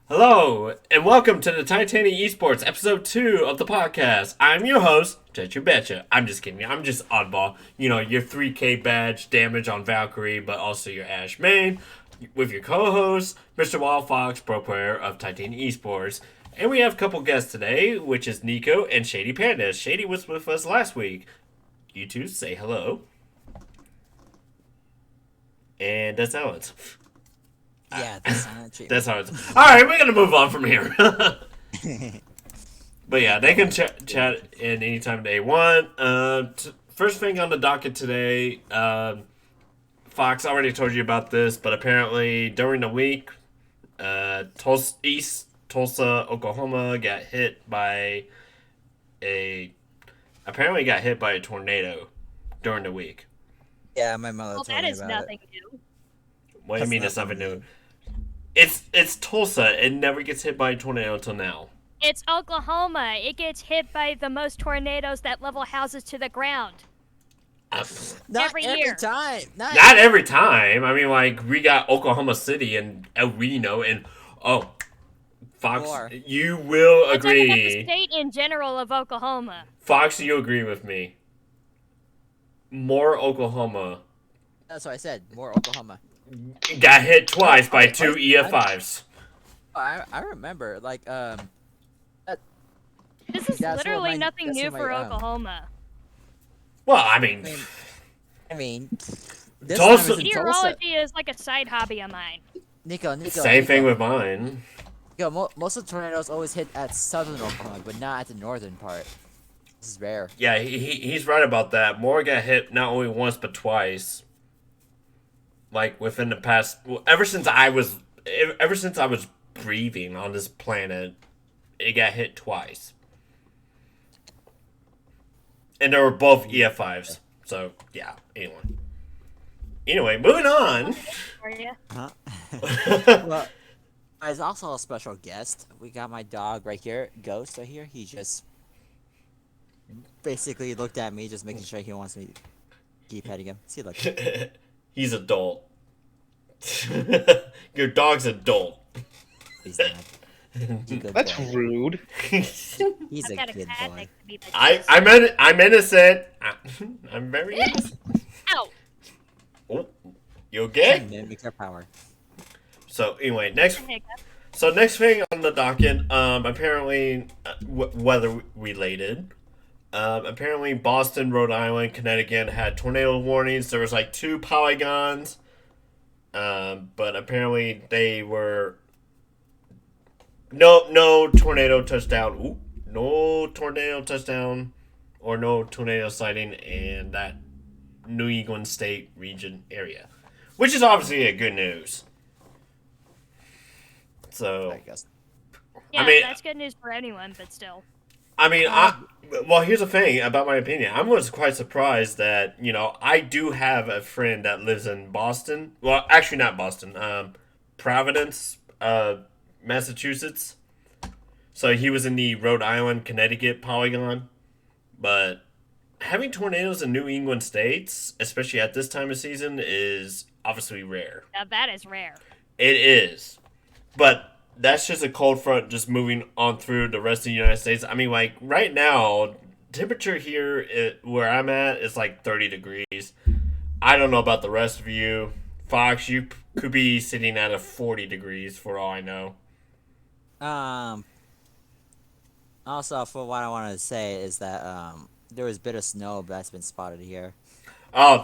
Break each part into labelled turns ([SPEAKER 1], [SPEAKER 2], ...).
[SPEAKER 1] Hello, and welcome to the Titania Esports Episode 2 of the podcast. I'm your host, Jet You Betcha. I'm just kidding. I'm just oddball. You know, your 3K badge damage on Valkyrie, but also your Ash main, with your co-host, Mr. Wild Fox, pro player of Titania Esports. And we have a couple guests today, which is Nico and Shady Panda. Shady was with us last week. You two say hello. And that's Alex.
[SPEAKER 2] Yeah, the silent treatment.
[SPEAKER 1] That's how it's. All right, we're gonna move on from here. But yeah, they can chat in anytime they want. First thing on the docket today, Fox already told you about this, but apparently during the week, Tulsa, Oklahoma got hit by a tornado during the week.
[SPEAKER 2] Yeah, my mother
[SPEAKER 3] Well,
[SPEAKER 2] told
[SPEAKER 3] that
[SPEAKER 2] me
[SPEAKER 3] is
[SPEAKER 2] about
[SPEAKER 3] nothing
[SPEAKER 2] it.
[SPEAKER 3] new.
[SPEAKER 1] What do you
[SPEAKER 2] That's
[SPEAKER 1] mean it's
[SPEAKER 2] nothing
[SPEAKER 1] nothing new? It's Tulsa. It never gets hit by a tornado until now.
[SPEAKER 3] It's Oklahoma. It gets hit by the most tornadoes that level houses to the ground.
[SPEAKER 2] Not
[SPEAKER 3] Every
[SPEAKER 2] every
[SPEAKER 3] year.
[SPEAKER 2] time.
[SPEAKER 1] Not every time. I mean, like, we got Oklahoma City and El Reno, and Fox,
[SPEAKER 2] More.
[SPEAKER 1] you will
[SPEAKER 3] I'm talking about the
[SPEAKER 1] agree.
[SPEAKER 3] state in general of Oklahoma.
[SPEAKER 1] Fox, you agree with me. More Oklahoma
[SPEAKER 2] That's what I said. More Oklahoma.
[SPEAKER 1] got hit twice by
[SPEAKER 2] Okay,
[SPEAKER 1] two
[SPEAKER 2] wait,
[SPEAKER 1] EF5s.
[SPEAKER 2] I remember
[SPEAKER 3] This is
[SPEAKER 2] That's what
[SPEAKER 3] literally
[SPEAKER 2] my-
[SPEAKER 3] nothing
[SPEAKER 2] that's
[SPEAKER 3] new
[SPEAKER 2] what
[SPEAKER 3] for
[SPEAKER 2] my,
[SPEAKER 3] Oklahoma.
[SPEAKER 1] Well, I mean,
[SPEAKER 2] I mean, this
[SPEAKER 1] Tulsa-
[SPEAKER 2] time it's in Tulsa.
[SPEAKER 3] Meteorology is like a side hobby of mine.
[SPEAKER 2] Nico,
[SPEAKER 1] same thing with mine.
[SPEAKER 2] Most of the tornadoes always hit at southern Oklahoma, but not at the northern part. This is rare.
[SPEAKER 1] Yeah, he's right about that. More got hit not only once but twice. Like within the past, ever since I was breathing on this planet, it got hit twice, and they were both EF5s. So yeah. Anyway, moving on.
[SPEAKER 3] For you.
[SPEAKER 2] Huh? Well, there's also a special guest. We got my dog right here, Ghost right here. He just basically looked at me, just making sure he wants me to keep petting him. See, look.
[SPEAKER 1] He's adult. Your dog's adult.
[SPEAKER 2] He's not. He's a good
[SPEAKER 4] That's
[SPEAKER 2] boy.
[SPEAKER 4] rude.
[SPEAKER 2] He's
[SPEAKER 3] I've
[SPEAKER 2] a
[SPEAKER 3] got a
[SPEAKER 2] good
[SPEAKER 3] cat
[SPEAKER 2] boy.
[SPEAKER 3] next to me that
[SPEAKER 1] I'm innocent. I'm very innocent.
[SPEAKER 3] Ow!
[SPEAKER 1] Oh, you okay?
[SPEAKER 2] Mimic their power.
[SPEAKER 1] So anyway, next
[SPEAKER 3] Hiccup.
[SPEAKER 1] thing on the docket, apparently weather related. Apparently Boston, Rhode Island, Connecticut had tornado warnings. There was like 2 polygons, but apparently they were no tornado touchdown. Ooh, no tornado touchdown or no tornado sighting in that New England state region area, which is obviously a good news. So
[SPEAKER 2] I guess.
[SPEAKER 3] Yeah,
[SPEAKER 1] mean-
[SPEAKER 3] that's good news for anyone, but still.
[SPEAKER 1] I mean, well, here's the thing about my opinion. I was quite surprised that, I do have a friend that lives in Boston. Well, actually not Boston. Providence, Massachusetts. So he was in the Rhode Island, Connecticut polygon. But having tornadoes in New England states, especially at this time of season, is obviously rare.
[SPEAKER 3] Now that is rare.
[SPEAKER 1] It is. But that's just a cold front just moving on through the rest of the United States. I mean, like, right now, temperature here where I'm at is like 30 degrees. I don't know about the rest of you. Fox, you could be sitting at a 40 degrees for all I know.
[SPEAKER 2] Also, for what I wanted to say is that there was a bit of snow that's been spotted here.
[SPEAKER 1] Oh,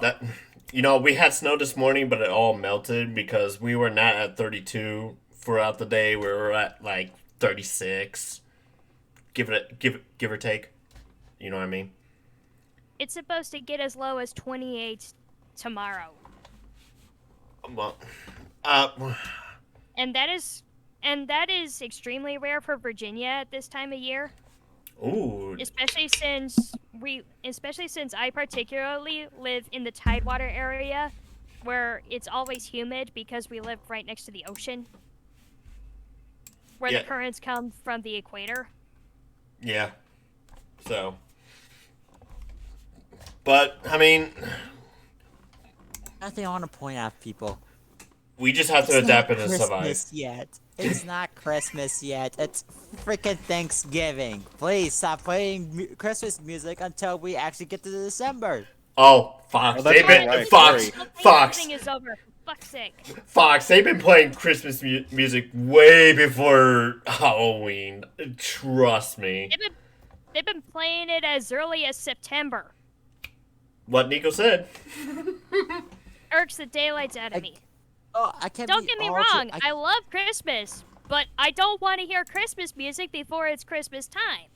[SPEAKER 1] we had snow this morning, but it all melted because we were not at 32 throughout the day. We were at like 36. Give or take. You know what I mean?
[SPEAKER 3] It's supposed to get as low as 28 tomorrow.
[SPEAKER 1] Well,
[SPEAKER 3] And that is extremely rare for Virginia at this time of year.
[SPEAKER 1] ooh,
[SPEAKER 3] Especially since I particularly live in the Tidewater area where it's always humid because we live right next to the ocean. Where
[SPEAKER 1] Yeah.
[SPEAKER 3] the currents come from the equator.
[SPEAKER 1] yeah. So, but I mean,
[SPEAKER 2] I think I want to point out, people.
[SPEAKER 1] We just have to
[SPEAKER 2] It's
[SPEAKER 1] adapt
[SPEAKER 2] not
[SPEAKER 1] and survive.
[SPEAKER 2] Christmas yet. It's not Christmas yet. It's freaking Thanksgiving. Please stop playing Christmas music until we actually get to December.
[SPEAKER 1] Oh, Fox.
[SPEAKER 4] Oh, that's
[SPEAKER 1] They've been
[SPEAKER 4] right,
[SPEAKER 1] Fox.
[SPEAKER 4] sorry.
[SPEAKER 1] Fox.
[SPEAKER 3] Thanksgiving is over. For fuck's sake.
[SPEAKER 1] Fox. They've been playing Christmas music way before Halloween. Trust me.
[SPEAKER 3] They've been playing it as early as September.
[SPEAKER 1] What Nico said.
[SPEAKER 3] Irks the daylights out of me.
[SPEAKER 2] Oh, I can't.
[SPEAKER 3] Don't get me wrong. I love Christmas, but I don't want to hear Christmas music before it's Christmas time.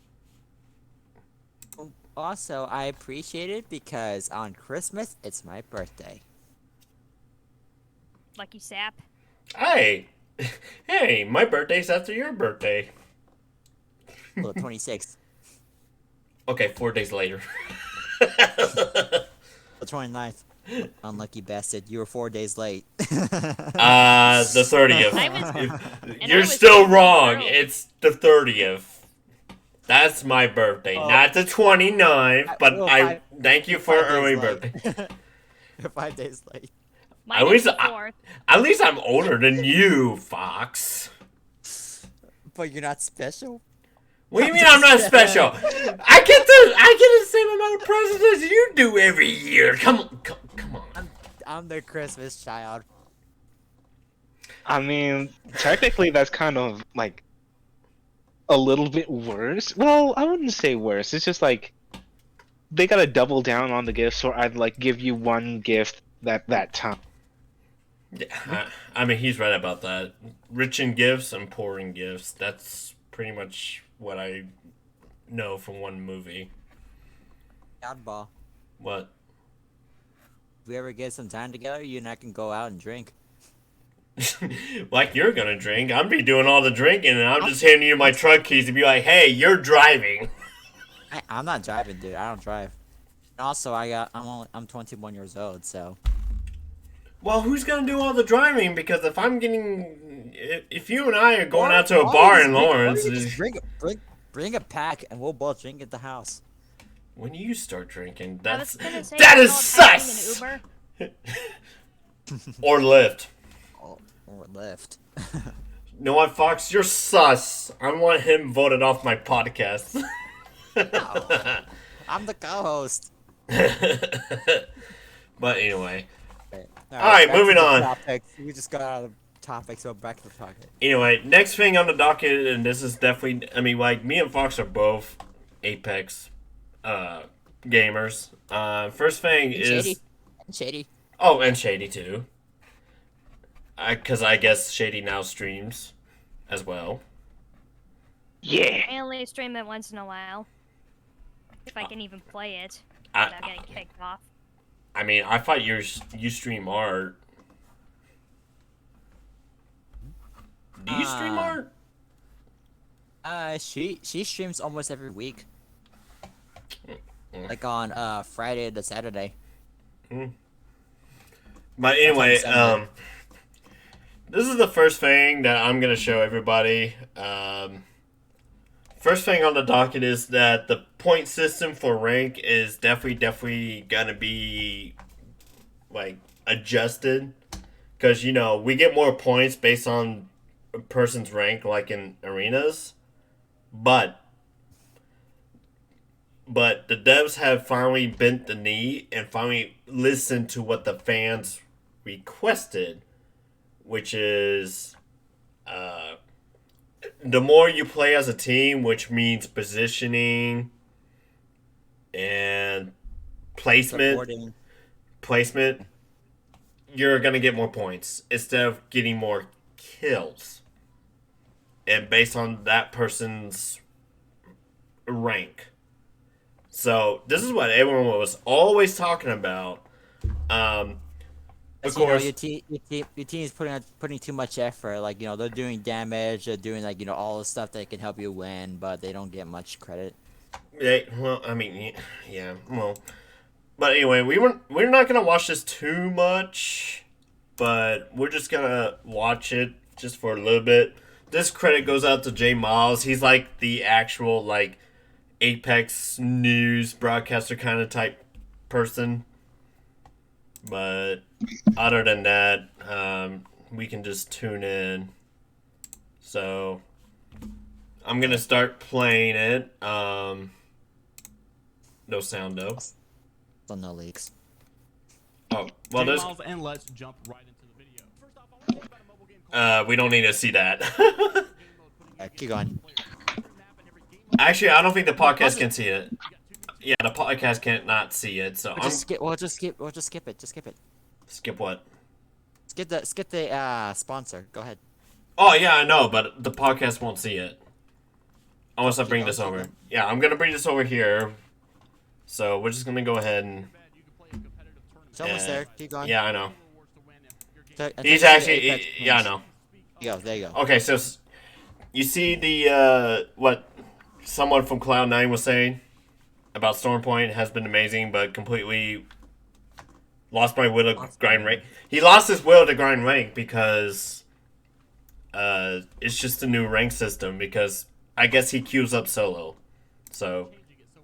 [SPEAKER 2] Also, I appreciate it because on Christmas it's my birthday.
[SPEAKER 3] Lucky sap.
[SPEAKER 1] Hey, hey, my birthday's after your birthday.
[SPEAKER 2] Well, the 26th.
[SPEAKER 1] Okay, 4 days later.
[SPEAKER 2] The 29th. Unlucky bastard, you were 4 days late.
[SPEAKER 1] The 30th.
[SPEAKER 3] I was-
[SPEAKER 1] You're
[SPEAKER 3] was
[SPEAKER 1] still
[SPEAKER 3] so
[SPEAKER 1] wrong.
[SPEAKER 3] early.
[SPEAKER 1] It's the 30th. That's my birthday,
[SPEAKER 2] Oh.
[SPEAKER 1] not the 29th. But
[SPEAKER 2] Well,
[SPEAKER 1] I thank you for
[SPEAKER 2] 5 days
[SPEAKER 1] early
[SPEAKER 2] late.
[SPEAKER 1] birthday.
[SPEAKER 2] You're 5 days late.
[SPEAKER 3] Mine
[SPEAKER 1] At
[SPEAKER 3] is
[SPEAKER 1] least
[SPEAKER 3] the
[SPEAKER 1] I-
[SPEAKER 3] 4th.
[SPEAKER 1] At least I'm older than you, Fox.
[SPEAKER 2] But you're not special?
[SPEAKER 1] What do you mean I'm not special? I get the same amount of presents as you do every year. Come on.
[SPEAKER 2] I'm the Christmas child.
[SPEAKER 4] I mean, technically, that's kind of like a little bit worse. Well, I wouldn't say worse. It's just like they gotta double down on the gifts, or I'd like give you one gift that time.
[SPEAKER 1] Yeah, I mean he's right about that. Rich in gifts and poor in gifts. That's pretty much what I know from one movie.
[SPEAKER 2] Oddball.
[SPEAKER 1] What?
[SPEAKER 2] If we ever get some time together, you and I can go out and drink.
[SPEAKER 1] Like you're gonna drink. I'm be doing all the drinking, and I'm just handing you my truck keys to be like, "Hey, you're driving."
[SPEAKER 2] I'm not driving, dude. I don't drive. And also, I'm 21 years old, so.
[SPEAKER 1] Well, who's gonna do all the driving? Because if you and I are going out to a bar in Lawrence,
[SPEAKER 2] Just bring a pack, and we'll both drink at the house.
[SPEAKER 1] when you start drinking,
[SPEAKER 3] I was
[SPEAKER 1] that's
[SPEAKER 3] gonna say
[SPEAKER 1] that
[SPEAKER 3] it's
[SPEAKER 1] is
[SPEAKER 3] called having
[SPEAKER 1] sus.
[SPEAKER 3] an Uber.
[SPEAKER 1] Or Lyft.
[SPEAKER 2] Or Lyft.
[SPEAKER 1] You know what, Fox? You're sus. I want him voted off my podcast.
[SPEAKER 2] I'm the co-host.
[SPEAKER 1] But anyway.
[SPEAKER 2] Alright,
[SPEAKER 1] Alright, moving on.
[SPEAKER 2] Topics. We just got out of the topic, so back to the topic.
[SPEAKER 1] Anyway, next thing on the docket, and this is definitely, I mean, like, me and Fox are both Apex gamers. First thing is...
[SPEAKER 2] Shady.
[SPEAKER 1] Oh, and Shady, too. Because I guess Shady now streams as well.
[SPEAKER 4] Yeah.
[SPEAKER 3] I only stream it once in a while. If I can even play it
[SPEAKER 1] I-
[SPEAKER 3] without getting kicked off.
[SPEAKER 1] I mean, I thought you stream art. Do you stream art?
[SPEAKER 2] She streams almost every week.
[SPEAKER 1] Mm.
[SPEAKER 2] Like on Friday to Saturday.
[SPEAKER 1] But anyway,
[SPEAKER 2] Sunday.
[SPEAKER 1] this is the first thing that I'm gonna show everybody. First thing on the docket is that the point system for rank is definitely gonna be like adjusted, because we get more points based on a person's rank, like in arenas, but the devs have finally bent the knee and finally listened to what the fans requested, which is the more you play as a team, which means positioning and placement, you're gonna get more points instead of getting more kills, and based on that person's rank. So this is what everyone was always talking about. Of
[SPEAKER 2] As you know,
[SPEAKER 1] course,
[SPEAKER 2] your team is putting too much effort. Like, they're doing damage, they're doing all the stuff that can help you win, but they don't get much credit.
[SPEAKER 1] yeah. Well, I mean, yeah. Well, but anyway, we're not gonna watch this too much, but we're just gonna watch it just for a little bit. This credit goes out to Jay Miles. He's like the actual like Apex news broadcaster kind of type person. But other than that, we can just tune in. So I'm gonna start playing it. No sound though.
[SPEAKER 2] So no leaks.
[SPEAKER 1] Oh, well, there's.
[SPEAKER 5] Miles, and let's jump right into the video. First off, I want to talk about a mobile game called
[SPEAKER 1] We don't need to see that.
[SPEAKER 2] Keep going.
[SPEAKER 1] Actually, I don't think the podcast can see it. Yeah, the podcast can't not see it. So
[SPEAKER 2] We'll just skip. We'll just skip it. Just skip it.
[SPEAKER 1] skip what?
[SPEAKER 2] Skip the sponsor. Go ahead.
[SPEAKER 1] Oh yeah, I know, but the podcast won't see it. Unless I bring this over. Yeah, I'm gonna bring this over here. So we're just gonna go ahead and.
[SPEAKER 2] It's almost there. Keep going.
[SPEAKER 1] Yeah, I know.
[SPEAKER 2] He's
[SPEAKER 1] actually. Yeah, I know.
[SPEAKER 2] There you go.
[SPEAKER 1] Okay, so you see the what someone from Cloud9 was saying about Stormpoint has been amazing, but completely lost my will to grind rank. He lost his will to grind rank because it's just a new rank system. Because I guess he queues up solo, so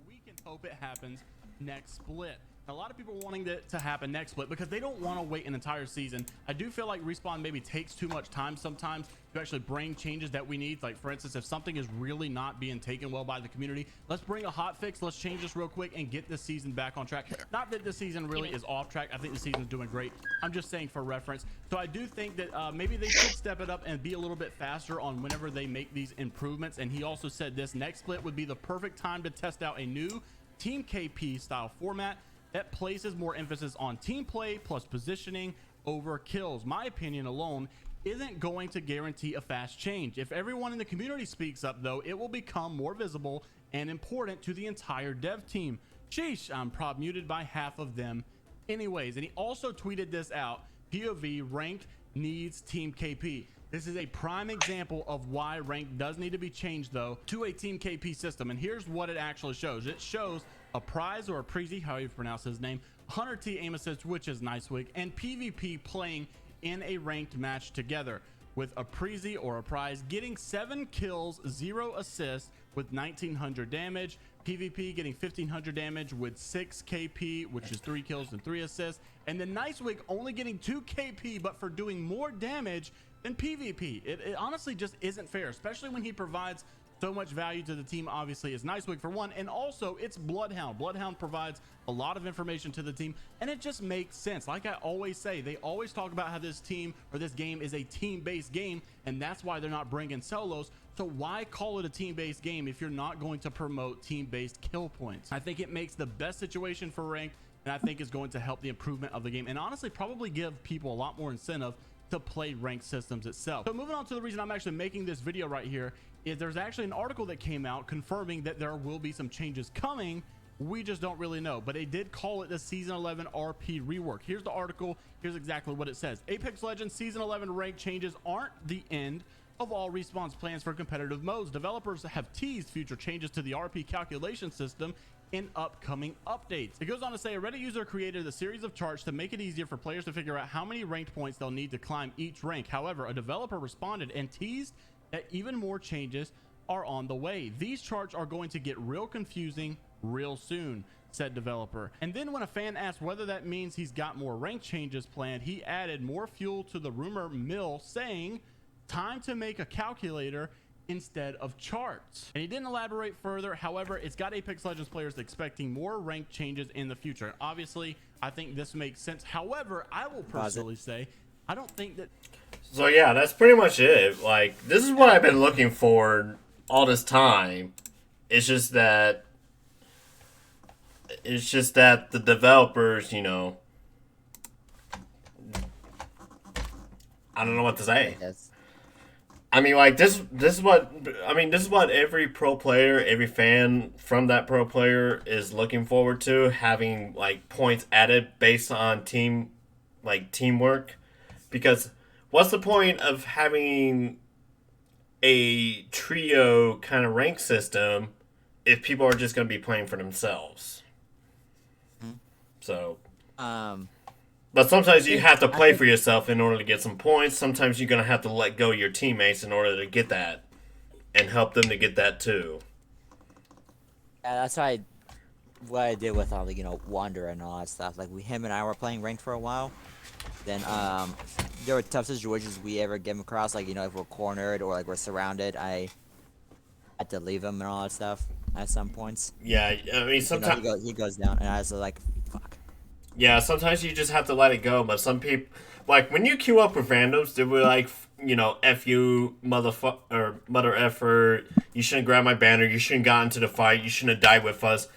[SPEAKER 5] we can hope it happens next split. A lot of people wanting it to happen next split because they don't want to wait an entire season. I do feel like Respawn maybe takes too much time sometimes to actually bring changes that we need. Like, for instance, if something is really not being taken well by the community, let's bring a hot fix. Let's change this real quick and get this season back on track. Not that this season really is off track. I think the season's doing great. I'm just saying for reference. So I do think that maybe they should step it up and be a little bit faster on whenever they make these improvements. And he also said this next split would be the perfect time to test out a new Team KP style format that places more emphasis on team play plus positioning over kills. My opinion alone isn't going to guarantee a fast change. If everyone in the community speaks up, though, it will become more visible and important to the entire dev team. Sheesh, I'm prob muted by half of them anyways. And he also tweeted this out: POV ranked needs Team KP. This is a prime example of why rank does need to be changed, though, to a Team KP system. And here's what it actually shows. It shows a prize or a Prezi, however you pronounce his name, 100T aim assist, which is Nicewig, and PvP playing in a ranked match together, with a Prezi or a prize getting 7 kills, 0 assists with 1900 damage, PvP getting 1500 damage with 6 KP, which is 3 kills and 3 assists, and then Nicewig only getting 2 KP but for doing more damage than PvP. It honestly just isn't fair, especially when he provides so much value to the team. Obviously it's Nicewig for one, and also it's Bloodhound. Bloodhound provides a lot of information to the team, and it just makes sense. Like I always say, they always talk about how this team or this game is a team-based game, and that's why they're not bringing solos. So why call it a team-based game if you're not going to promote team-based kill points? I think it makes the best situation for ranked, and I think is going to help the improvement of the game, and honestly probably give people a lot more incentive to play ranked systems itself. So moving on to the reason I'm actually making this video right here is there's actually an article that came out confirming that there will be some changes coming. We just don't really know, but they did call it the Season 11 RP rework. Here's the article. Here's exactly what it says. Apex Legends Season 11 rank changes aren't the end of all Respawn's plans for competitive modes. Developers have teased future changes to the RP calculation system in upcoming updates. It goes on to say a Reddit user created a series of charts to make it easier for players to figure out how many ranked points they'll need to climb each rank. However, a developer responded and teased that even more changes are on the way. These charts are going to get real confusing real soon, said developer. And then when a fan asked whether that means he's got more rank changes planned, he added more fuel to the rumor mill, saying, "Time to make a calculator instead of charts." And he didn't elaborate further. However, it's got Apex Legends players expecting more rank changes in the future. And obviously, I think this makes sense. However, I will personally say, I don't think that...
[SPEAKER 1] So yeah, that's pretty much it. Like, this is what I've been looking for all this time. It's just that the developers, you know, I don't know what to say.
[SPEAKER 2] Yes.
[SPEAKER 1] I mean, like, this is what every pro player, every fan from that pro player is looking forward to, having like points added based on teamwork. Because what's the point of having a trio kind of rank system if people are just going to be playing for themselves? So, but sometimes you have to play for yourself in order to get some points. Sometimes you're going to have to let go of your teammates in order to get that and help them to get that too.
[SPEAKER 2] Yeah, that's why what I did with all the Wander and all that stuff. Like him and I were playing ranked for a while. Then there were tough situations we ever came across. Like if we're cornered or like we're surrounded, I had to leave him and all that stuff at some points.
[SPEAKER 1] Yeah, I mean sometimes.
[SPEAKER 2] He goes down, and I was like, fuck.
[SPEAKER 1] Yeah, sometimes you just have to let it go. But some people, like when you queue up with randoms, they were like, F you, motherfucker, or mother effer. You shouldn't grab my banner. You shouldn't got into the fight. You shouldn't have died with us.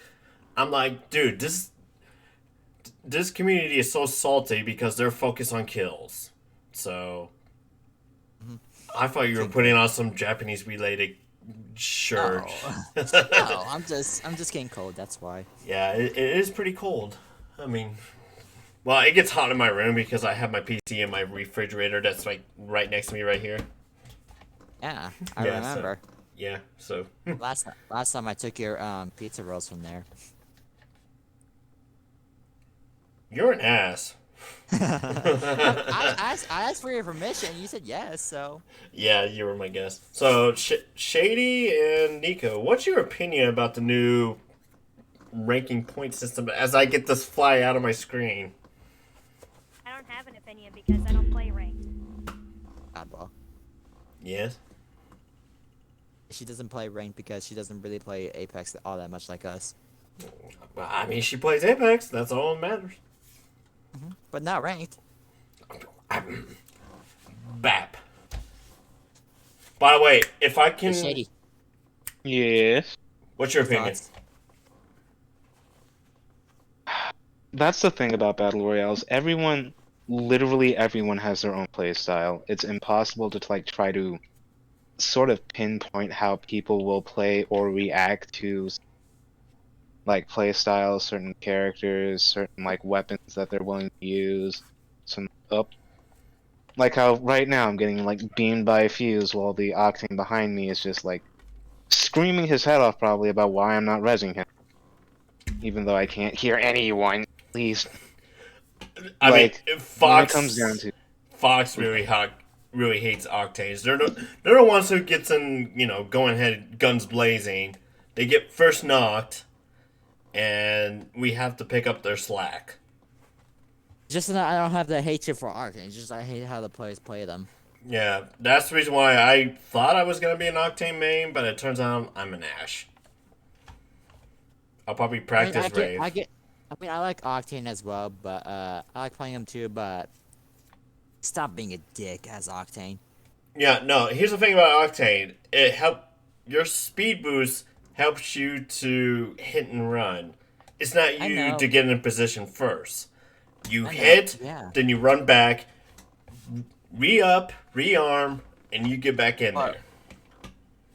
[SPEAKER 1] I'm like, dude, this community is so salty because they're focused on kills. So, I thought you were putting on some Japanese related shirt.
[SPEAKER 2] No, I'm just getting cold. That's why.
[SPEAKER 1] Yeah, it is pretty cold. I mean, well, it gets hot in my room because I have my PC and my refrigerator that's like right next to me right here.
[SPEAKER 2] Yeah, I remember.
[SPEAKER 1] So
[SPEAKER 2] Last time I took your pizza rolls from there.
[SPEAKER 1] You're an ass.
[SPEAKER 2] I asked for your permission. You said yes, so.
[SPEAKER 1] Yeah, you were my guest. So, Shady and Nico, what's your opinion about the new ranking point system as I get this fly out of my screen?
[SPEAKER 3] I don't have an opinion because I don't play ranked.
[SPEAKER 2] Oddball.
[SPEAKER 1] Yes?
[SPEAKER 2] She doesn't play ranked because she doesn't really play Apex all that much like us.
[SPEAKER 1] I mean, she plays Apex. That's all that matters.
[SPEAKER 2] But not ranked.
[SPEAKER 1] BAP. By the way, if I can...
[SPEAKER 2] Shady.
[SPEAKER 4] Yes.
[SPEAKER 1] What's your opinion?
[SPEAKER 2] Thoughts?
[SPEAKER 4] That's the thing about battle royales. Literally everyone has their own play style. It's impossible to like try to sort of pinpoint how people will play or react to like play styles, certain characters, certain like weapons that they're willing to use. Like how right now I'm getting like beamed by a fuse while the Octane behind me is just like screaming his head off probably about why I'm not rezzing him. Even though I can't hear anyone. Please.
[SPEAKER 1] I mean, Fox
[SPEAKER 4] comes down to
[SPEAKER 1] Fox really hates Octanes. They're the ones who gets in, going ahead guns blazing. They get first knocked, and we have to pick up their slack.
[SPEAKER 2] Just that I don't have the hatred for Arcane. Just I hate how the players play them.
[SPEAKER 1] Yeah, that's the reason why I thought I was gonna be an Octane main, but it turns out I'm an Ashe. I'll probably practice Rave.
[SPEAKER 2] I like Octane as well, but I like playing him too. But stop being a dick as Octane.
[SPEAKER 1] Yeah, no. Here's the thing about Octane. Your speed boost helps you to hit and run. It's not you to get in position first. You hit, then you run back, re-up, re-arm, and you get back in there.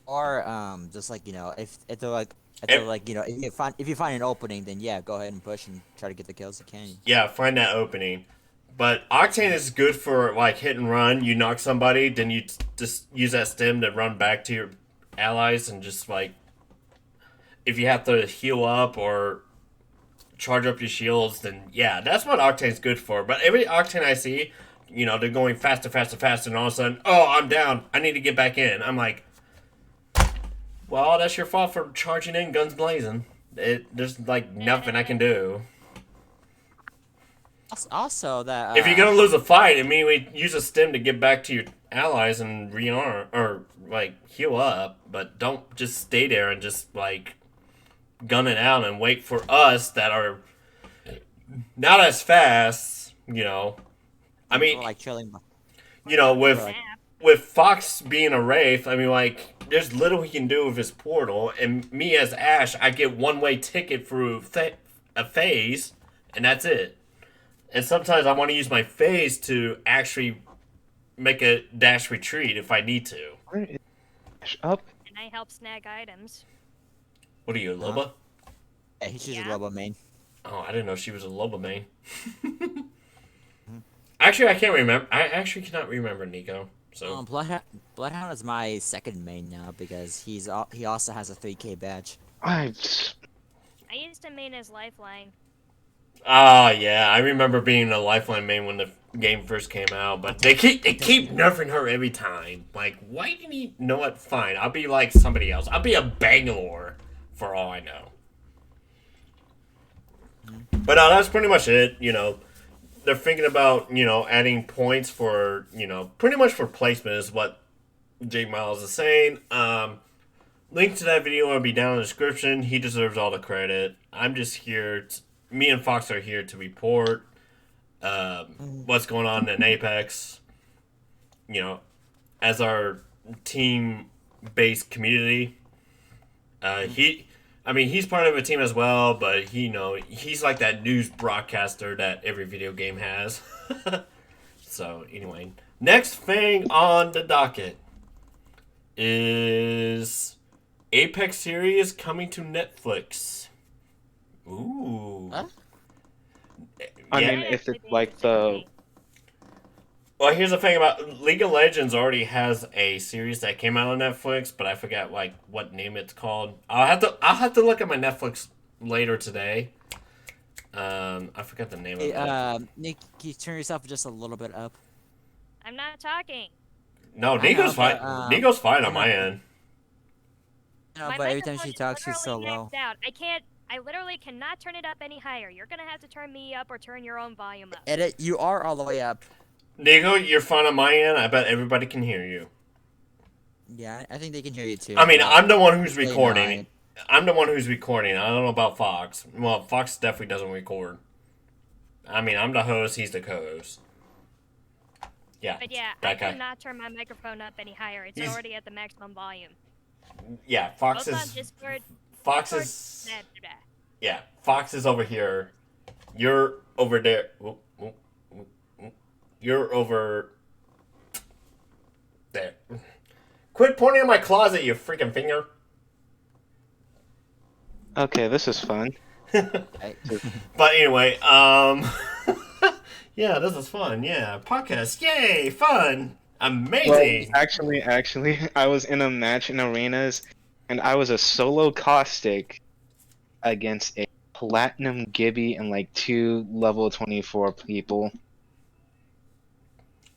[SPEAKER 2] Or just like if they're like. If you find an opening, then go ahead and push and try to get the kills you can.
[SPEAKER 1] Yeah, find that opening. But Octane is good for like hit and run. You knock somebody, then you just use that stem to run back to your allies and just like if you have to heal up or charge up your shields, then that's what Octane's good for. But every Octane I see, they're going faster, and all of a sudden, I'm down. I need to get back in. I'm like, well, that's your fault for charging in guns blazing. There's like nothing I can do.
[SPEAKER 2] Also, that
[SPEAKER 1] if you're gonna lose a fight, immediately use a stem to get back to your allies and rearm or like heal up, but don't just stay there and just like gun it out and wait for us that are not as fast. I mean,
[SPEAKER 2] like chilling.
[SPEAKER 1] With Fox being a Wraith, I mean, like, there's little he can do with his portal, and me as Ashe, I get one-way ticket through a phase, and that's it. And sometimes I want to use my phase to actually make a dash retreat if I need to.
[SPEAKER 4] Where is Ashe up?
[SPEAKER 3] And I help snag items.
[SPEAKER 1] What are you, Loba?
[SPEAKER 2] Yeah, she's a Loba main.
[SPEAKER 1] Oh, I didn't know she was a Loba main. Actually, I can't remember. I actually cannot remember Nico. So
[SPEAKER 2] Bloodhound is my second main now because he also has a 3K badge.
[SPEAKER 3] I used to main as Lifeline.
[SPEAKER 1] Oh yeah, I remember being a Lifeline main when the game first came out, but they keep nerfing her every time. Like, why didn't he know what? Fine, I'll be like somebody else. I'll be a Bangalore for all I know. But that's pretty much it. You know, they're thinking about, you know, adding points for, you know, pretty much for placement is what Jake Miles is saying. Link to that video will be down in the description. He deserves all the credit. I'm just here. Me and Fox are here to report what's going on in Apex. You know, as our team-based community. He's part of a team as well, but he's like that news broadcaster that every video game has. So anyway, next thing on the docket is Apex series coming to Netflix. Ooh.
[SPEAKER 2] Huh?
[SPEAKER 4] I mean, if it's like the...
[SPEAKER 1] Well, here's the thing about League of Legends already has a series that came out on Netflix, but I forgot like what name it's called. I'll have to look at my Netflix later today. I forgot the name of it.
[SPEAKER 2] Nick, can you turn yourself just a little bit up?
[SPEAKER 3] I'm not talking.
[SPEAKER 1] No, Nico's fine. Nico's fine on my end.
[SPEAKER 2] No,
[SPEAKER 3] My
[SPEAKER 2] but every time she
[SPEAKER 3] microphone
[SPEAKER 2] talks,
[SPEAKER 3] is
[SPEAKER 2] she's so
[SPEAKER 3] literally
[SPEAKER 2] low.
[SPEAKER 3] maxed out. I literally cannot turn it up any higher. You're gonna have to turn me up or turn your own volume up.
[SPEAKER 2] Edit, you are all the way up.
[SPEAKER 1] Nico, you're fine on my end. I bet everybody can hear you.
[SPEAKER 2] Yeah, I think they can hear you too.
[SPEAKER 1] I mean, I'm the one who's
[SPEAKER 2] Really
[SPEAKER 1] recording. I'm the one who's recording. I don't know about Fox. Well, Fox definitely doesn't record. I mean, I'm the host. He's the co-host. Yeah.
[SPEAKER 3] But yeah, I cannot turn my microphone up any higher. It's already at the maximum volume.
[SPEAKER 1] Yeah, Fox
[SPEAKER 3] Both on
[SPEAKER 1] is.
[SPEAKER 3] Discord.
[SPEAKER 1] Fox
[SPEAKER 3] Discord,
[SPEAKER 1] is.
[SPEAKER 3] blah, blah, blah.
[SPEAKER 1] Yeah, Fox is over here. You're over there. You're over there. Quit pointing at my closet, you freaking finger.
[SPEAKER 4] Okay, this is fun.
[SPEAKER 1] But anyway, yeah, this is fun. Yeah, podcast. Yay, fun. Amazing.
[SPEAKER 4] Well, actually, I was in a match in arenas, and I was a solo caustic against a platinum Gibby and like 2 level 24 people.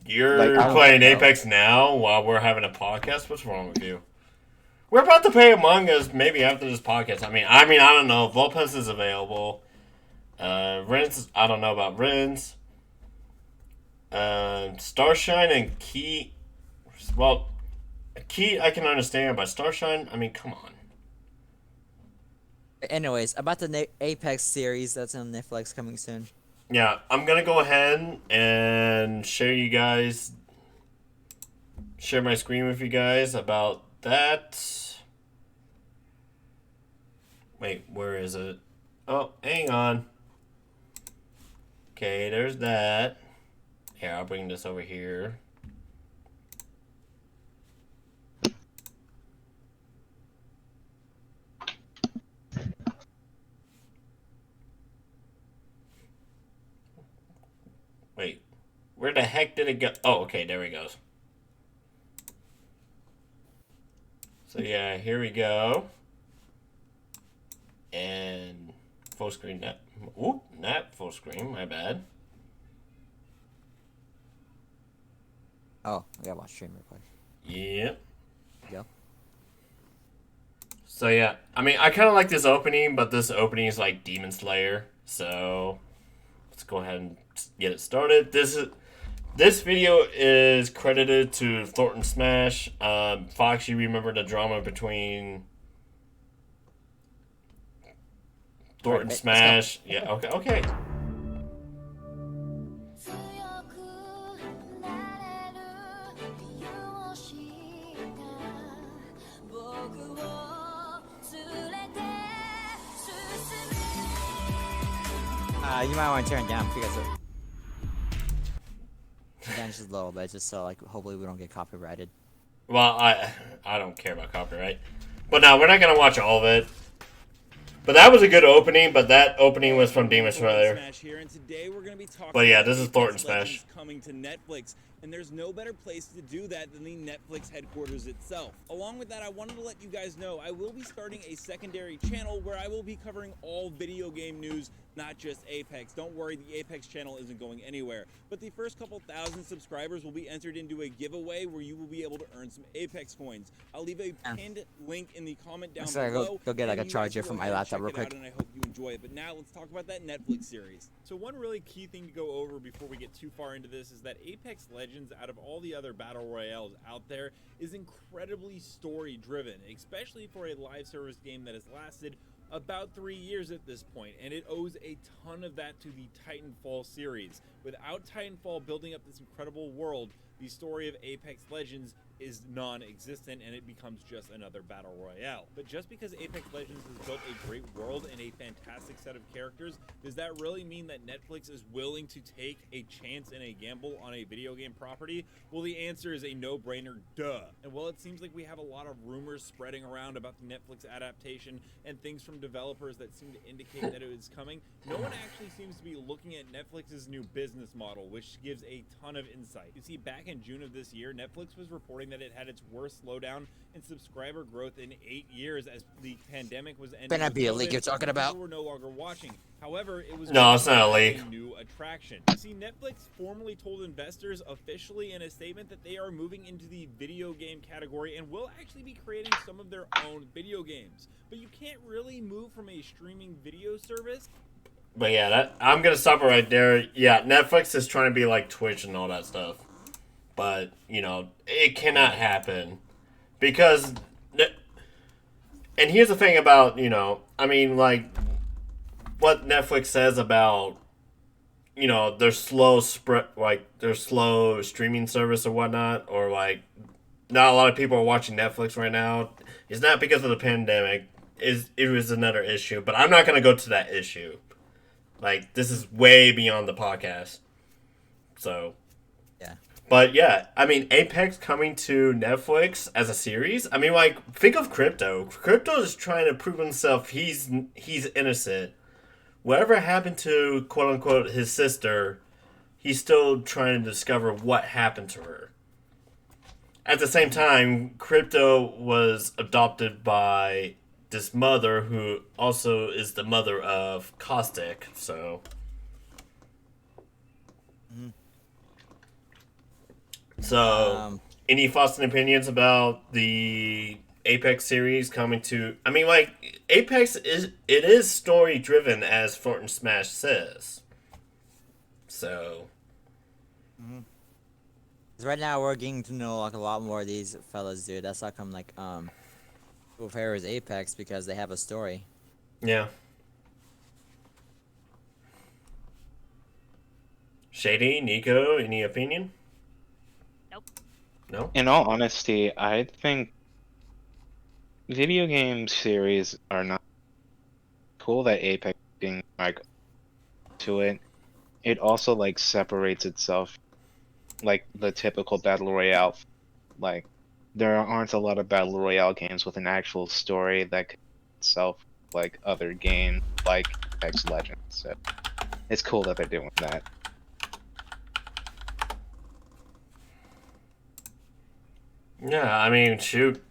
[SPEAKER 1] You're
[SPEAKER 4] Like,
[SPEAKER 1] playing Apex now while we're having a podcast? What's wrong with you? We're about to play Among Us maybe after this podcast. I mean, I don't know. Vulpes is available. Ren's, I don't know about Ren's. Starshine and Key. Well, Key I can understand, but Starshine, I mean, come on.
[SPEAKER 2] Anyways, about the Apex series that's on Netflix coming soon.
[SPEAKER 1] Yeah, I'm gonna go ahead and share my screen with you guys about that. Wait, where is it? Oh, hang on. Okay, there's that. Here, I'll bring this over here. Wait, where the heck did it go? Oh, okay, there it goes. So yeah, here we go. And full screen that. Oop, not full screen, my bad.
[SPEAKER 2] Oh, I gotta watch stream real quick.
[SPEAKER 1] Yep.
[SPEAKER 2] Go.
[SPEAKER 1] So yeah, I mean, I kind of like this opening, but this opening is like Demon Slayer. So let's go ahead and get it started. This video is credited to Thornton Smash. Fox, you remember the drama between Thornton Smash? Yeah. Okay.
[SPEAKER 2] You might want to turn it down because of... Down just a little bit, just so like hopefully we don't get copyrighted.
[SPEAKER 1] Well, I don't care about copyright, but no, we're not gonna watch all of it. But that was a good opening. But that opening was from Demon Slayer. But yeah, this is Thornton Smash.
[SPEAKER 6] Coming to Netflix. and there's no better place to do that than the Netflix headquarters itself. Along with that, I wanted to let you guys know I will be starting a secondary channel where I will be covering all video game news, not just Apex. Don't worry, the Apex channel isn't going anywhere. But the first couple thousand subscribers will be entered into a giveaway where you will be able to earn some Apex coins. I'll leave a pinned link in the comment down below.
[SPEAKER 2] Go get like a
[SPEAKER 6] and you guys
[SPEAKER 2] charger
[SPEAKER 6] can
[SPEAKER 2] from
[SPEAKER 6] go
[SPEAKER 2] my
[SPEAKER 6] ahead and
[SPEAKER 2] laptop
[SPEAKER 6] check
[SPEAKER 2] real
[SPEAKER 6] it out,
[SPEAKER 2] quick.
[SPEAKER 6] and I hope you enjoy it. But now let's talk about that Netflix series. So one really key thing to go over before we get too far into this is that Apex Legends, out of all the other battle royales out there, is incredibly story driven, especially for a live service game that has lasted about 3 years at this point, and it owes a ton of that to the Titanfall series. Without Titanfall building up this incredible world, the story of Apex Legends is non-existent, and it becomes just another battle royale. But just because Apex Legends has built a great world and a fantastic set of characters, does that really mean that Netflix is willing to take a chance and a gamble on a video game property? Well, the answer is a no-brainer, duh. And while it seems like we have a lot of rumors spreading around about the Netflix adaptation and things from developers that seem to indicate that it is coming, no one actually seems to be looking at Netflix's new business model, which gives a ton of insight. You see, back in June of this year, Netflix was reporting that it had its worst slowdown in subscriber growth in 8 years as the pandemic was ending.
[SPEAKER 2] Better not be a leak you're talking about.
[SPEAKER 6] People were no longer watching. However, it was
[SPEAKER 1] No, it's not a leak.
[SPEAKER 6] new attraction. See, Netflix formally told investors officially in a statement that they are moving into the video game category and will actually be creating some of their own video games. But you can't really move from a streaming video service.
[SPEAKER 1] But yeah, I'm gonna stop it right there. Yeah, Netflix is trying to be like Twitch and all that stuff. But, you know, it cannot happen. Because, and here's the thing about, you know, I mean, like, what Netflix says about, you know, their slow streaming service or whatnot, or, like, not a lot of people are watching Netflix right now, is not because of the pandemic. It was another issue. But I'm not going to go to that issue. Like, this is way beyond the podcast. So...
[SPEAKER 2] Yeah.
[SPEAKER 1] But yeah, I mean, Apex coming to Netflix as a series. I mean, like, think of Crypto. Crypto is trying to prove himself he's innocent. Whatever happened to quote unquote his sister, he's still trying to discover what happened to her. At the same time, Crypto was adopted by this mother who also is the mother of Caustic. So. So, any thoughts and opinions about the Apex series coming to... I mean, like, Apex is story-driven, as Fortnite Smash says. So...
[SPEAKER 2] Right now, we're getting to know, like, a lot more of these fellas, dude. That's how come, like, people favors Apex, because they have a story.
[SPEAKER 1] Yeah. Shady, Nico, any opinion? No?
[SPEAKER 4] In all honesty, I think video game series are not cool that Apex being like to it. It also like separates itself like the typical battle royale. Like there aren't a lot of battle royale games with an actual story that could itself like other games like Apex Legends. So it's cool that they're doing that.
[SPEAKER 1] Yeah, I mean, shoot.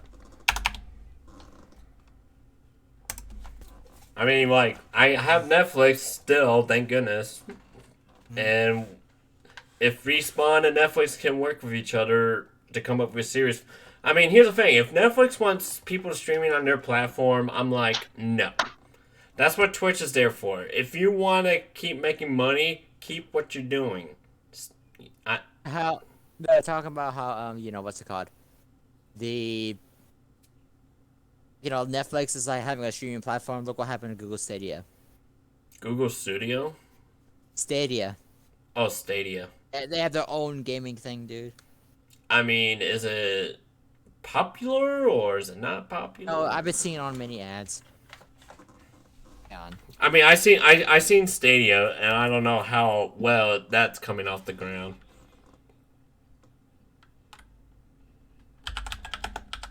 [SPEAKER 1] I mean, like, I have Netflix still, thank goodness. And if Respawn and Netflix can work with each other to come up with a series... I mean, here's the thing. If Netflix wants people streaming on their platform, I'm like, no. That's what Twitch is there for. If you want to keep making money, keep what you're doing.
[SPEAKER 2] Talking about how, you know, what's it called? Netflix is like having a streaming platform. Look what happened to Google Stadia.
[SPEAKER 1] Google Studio?
[SPEAKER 2] Stadia.
[SPEAKER 1] Oh, Stadia.
[SPEAKER 2] They have their own gaming thing, dude.
[SPEAKER 1] I mean, is it popular or is it not popular?
[SPEAKER 2] No, I've been seeing it on many ads.
[SPEAKER 1] I mean, I seen Stadia, and I don't know how well that's coming off the ground.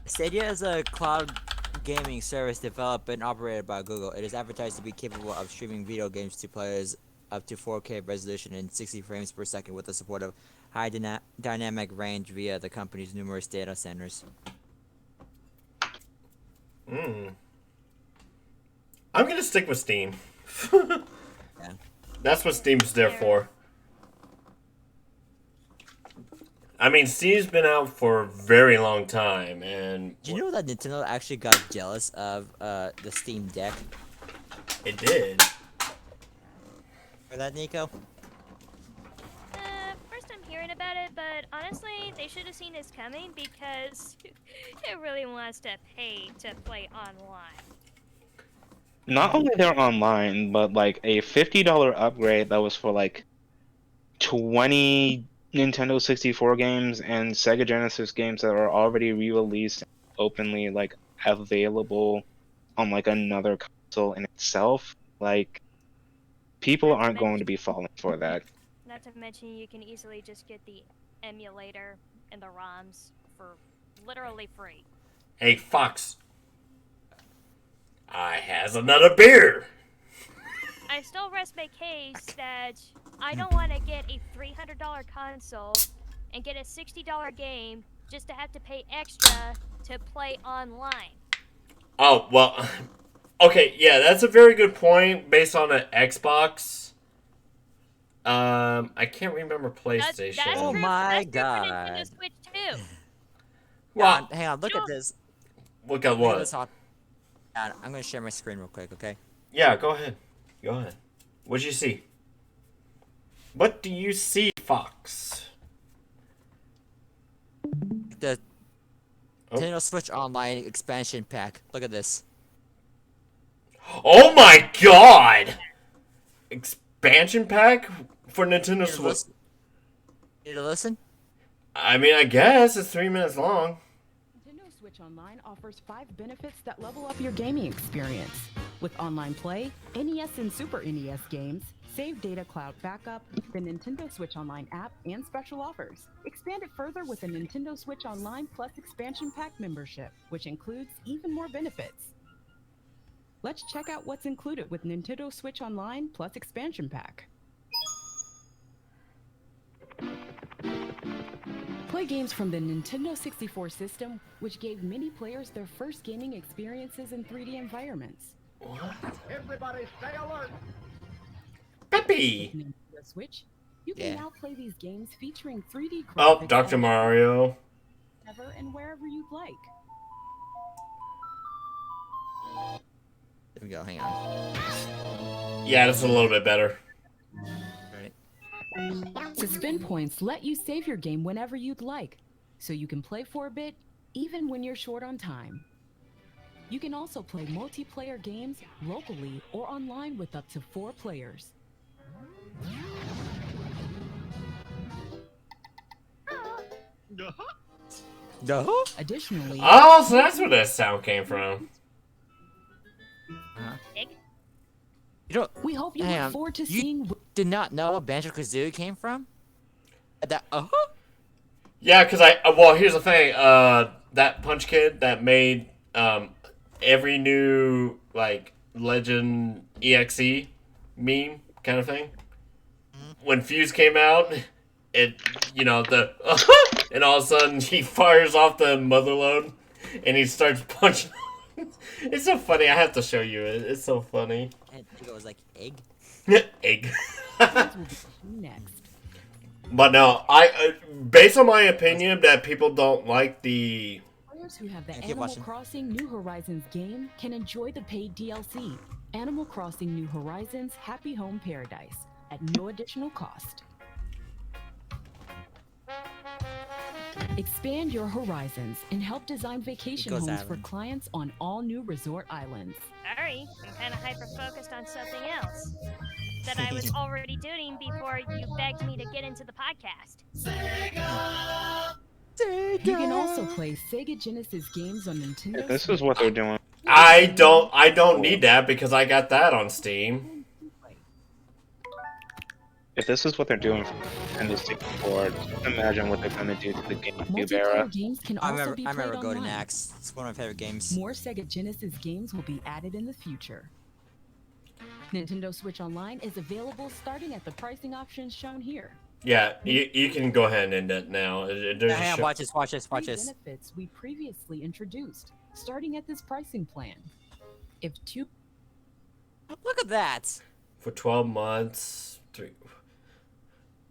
[SPEAKER 2] Stadia is a cloud gaming service developed and operated by Google. It is advertised to be capable of streaming video games to players up to 4K resolution and 60 frames per second with the support of high dynamic range via the company's numerous data centers.
[SPEAKER 1] I'm gonna stick with Steam.
[SPEAKER 2] Yeah.
[SPEAKER 1] That's what Steam's there for. I mean, Steam's been out for a very long time, and
[SPEAKER 2] Do you know that Nintendo actually got jealous of the Steam Deck?
[SPEAKER 1] it did.
[SPEAKER 2] For that, Nico?
[SPEAKER 3] First I'm hearing about it, but honestly, they should have seen this coming because it really wants to pay to play online.
[SPEAKER 4] Not only they're online, but like a $50 upgrade that was for like 20 Nintendo 64 games and Sega Genesis games that are already re-released openly like available on like another console in itself. Like people aren't going to be falling for that.
[SPEAKER 3] Not to mention you can easily just get the emulator and the ROMs for literally free.
[SPEAKER 1] Hey, Fox. I has another beer.
[SPEAKER 3] I still rest my case that I don't want to get a $300 console and get a $60 game just to have to pay extra to play online.
[SPEAKER 1] Oh, well, okay, yeah, that's a very good point based on an Xbox. I can't remember PlayStation.
[SPEAKER 3] That's
[SPEAKER 2] Oh
[SPEAKER 3] true,
[SPEAKER 2] my
[SPEAKER 3] that's true for
[SPEAKER 2] God.
[SPEAKER 3] Nintendo Switch too.
[SPEAKER 1] Well,
[SPEAKER 2] Hang on, look at this.
[SPEAKER 1] look at
[SPEAKER 2] Look at this
[SPEAKER 1] what?
[SPEAKER 2] hot. I'm gonna share my screen real quick, okay?
[SPEAKER 1] Yeah, go ahead. Go ahead. What'd you see? What do you see, Fox?
[SPEAKER 2] The
[SPEAKER 1] Oh.
[SPEAKER 2] Nintendo Switch Online expansion pack. Look at this.
[SPEAKER 1] Oh my god! Expansion pack for Nintendo
[SPEAKER 2] Need to
[SPEAKER 1] Switch.
[SPEAKER 2] listen? Need to listen?
[SPEAKER 1] I mean, I guess it's 3 minutes long.
[SPEAKER 7] Nintendo Switch Online offers 5 benefits that level up your gaming experience. With online play, NES and Super NES games, save data cloud backup, the Nintendo Switch Online app, and special offers. Expand it further with a Nintendo Switch Online Plus Expansion Pack membership, which includes even more benefits. Let's check out what's included with Nintendo Switch Online Plus Expansion Pack. Play games from the Nintendo 64 system, which gave many players their first gaming experiences in 3D environments.
[SPEAKER 8] Everybody stay alert!
[SPEAKER 1] Peppy!
[SPEAKER 7] Nintendo Switch, you can
[SPEAKER 2] Yeah.
[SPEAKER 7] now play these games featuring 3D
[SPEAKER 1] Oh,
[SPEAKER 7] graphics
[SPEAKER 1] Dr.
[SPEAKER 7] on
[SPEAKER 1] Mario.
[SPEAKER 7] whenever and wherever you'd like.
[SPEAKER 2] There we go, hang on.
[SPEAKER 1] Yeah, that's a little bit better.
[SPEAKER 2] Right.
[SPEAKER 7] Suspend points let you save your game whenever you'd like, so you can play for a bit, even when you're short on time. You can also play multiplayer games locally or online with up to 4 players.
[SPEAKER 2] No?
[SPEAKER 7] Additionally,
[SPEAKER 1] Oh, so that's where that sound came from.
[SPEAKER 2] You know,
[SPEAKER 7] we hope you
[SPEAKER 2] hang
[SPEAKER 7] look
[SPEAKER 2] on.
[SPEAKER 7] forward to
[SPEAKER 2] You
[SPEAKER 7] seeing
[SPEAKER 2] did not know where Banjo-Kazooie came from? That,
[SPEAKER 1] Yeah, because well, here's the thing. That Punch Kid that made every new, like, Legend EXE meme kind of thing. When Fuse came out, it, you know, the, and all of a sudden he fires off the motherload and he starts punching. It's so funny. I have to show you it. It's so funny.
[SPEAKER 2] and it was like egg.
[SPEAKER 1] Egg.
[SPEAKER 7] what will be next.
[SPEAKER 1] But no, based on my opinion that people don't like the.
[SPEAKER 7] Players who have the
[SPEAKER 2] Keep
[SPEAKER 7] Animal
[SPEAKER 2] watching.
[SPEAKER 7] Crossing New Horizons game can enjoy the paid DLC, Animal Crossing New Horizons Happy Home Paradise, at no additional cost. Expand your horizons and help design vacation
[SPEAKER 2] Goes
[SPEAKER 7] homes for
[SPEAKER 2] Island.
[SPEAKER 7] clients on all new resort islands.
[SPEAKER 3] Sorry, I'm kind of hyper-focused on something else that I was already doing before you begged me to get into the podcast.
[SPEAKER 7] You can also play Sega Genesis games on Nintendo
[SPEAKER 4] This
[SPEAKER 7] Switch.
[SPEAKER 4] is what they're doing.
[SPEAKER 1] I don't need that because I got that on Steam.
[SPEAKER 4] If this is what they're doing for Nintendo 64, just imagine what they're going to do to the GameCube era.
[SPEAKER 7] Multiplayer games can
[SPEAKER 2] I
[SPEAKER 7] also
[SPEAKER 2] remember,
[SPEAKER 7] be
[SPEAKER 2] I
[SPEAKER 7] played
[SPEAKER 2] remember Golden
[SPEAKER 7] online.
[SPEAKER 2] Axe. It's one of my favorite games.
[SPEAKER 7] More Sega Genesis games will be added in the future. Nintendo Switch Online is available starting at the pricing options shown here.
[SPEAKER 1] Yeah, you can go ahead and end it now. There's a
[SPEAKER 2] Hang on,
[SPEAKER 1] show-
[SPEAKER 2] watch this, watch this, watch
[SPEAKER 7] Free
[SPEAKER 2] this.
[SPEAKER 7] benefits we previously introduced, starting at this pricing plan. If two
[SPEAKER 2] Look at that.
[SPEAKER 1] for 12 months.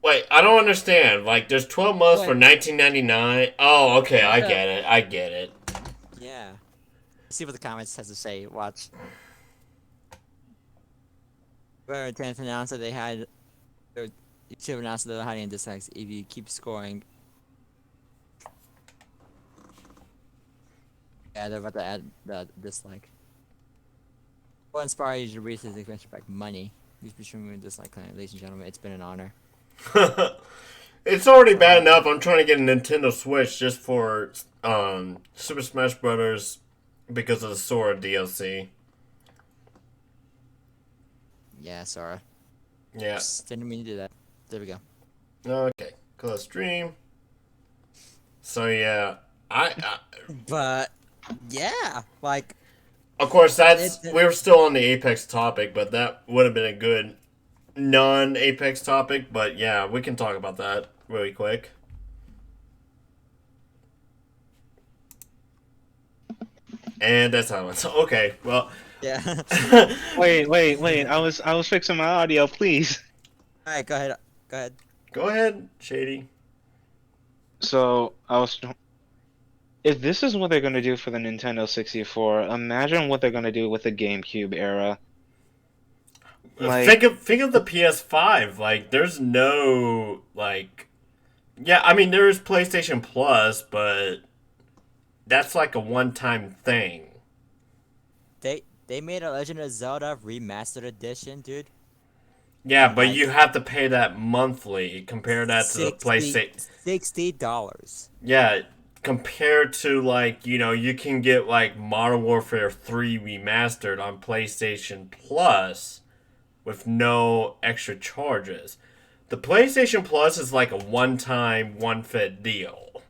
[SPEAKER 1] Wait, I don't understand. Like, there's 12 months for $19.99. Oh, okay, I get it. I get it.
[SPEAKER 2] Yeah. Let's see what the comments has to say. Watch. Where Nintendo announced that they had, or YouTube announced that they're hiding dislikes if you keep scoring. Yeah, they're about to add the dislike. What inspired you to read this expansion pack? Money. Please be sure to dislike, ladies and gentlemen. It's been an honor.
[SPEAKER 1] It's already bad enough. I'm trying to get a Nintendo Switch just for Super Smash Brothers because of the Sora DLC.
[SPEAKER 2] Yeah, Sora.
[SPEAKER 1] Yeah.
[SPEAKER 2] Just didn't mean to do that. There we go.
[SPEAKER 1] Okay. Close stream. So yeah,
[SPEAKER 2] But yeah, like
[SPEAKER 1] of course that's we were still on the Apex topic, but that would have been a good non-Apex topic. But yeah, we can talk about that really quick. And that's how it's okay. Well,
[SPEAKER 2] yeah.
[SPEAKER 4] Wait. I was fixing my audio, please.
[SPEAKER 2] All right, go ahead. Go ahead.
[SPEAKER 1] Go ahead, Shady.
[SPEAKER 4] So if this is what they're gonna do for the Nintendo 64, imagine what they're gonna do with the GameCube era. Like,
[SPEAKER 1] think of the PS5. Like, there's no like, yeah. I mean, there's PlayStation Plus, but that's like a one-time thing.
[SPEAKER 2] They made a Legend of Zelda remastered edition, dude.
[SPEAKER 1] Yeah, but
[SPEAKER 2] Like,
[SPEAKER 1] you have to pay that monthly. Compare that to the PlayStation.
[SPEAKER 2] $60.
[SPEAKER 1] Yeah, compared to like, you know, you can get like Modern Warfare 3 remastered on PlayStation Plus with no extra charges. The PlayStation Plus is like a one-time, one-fit deal,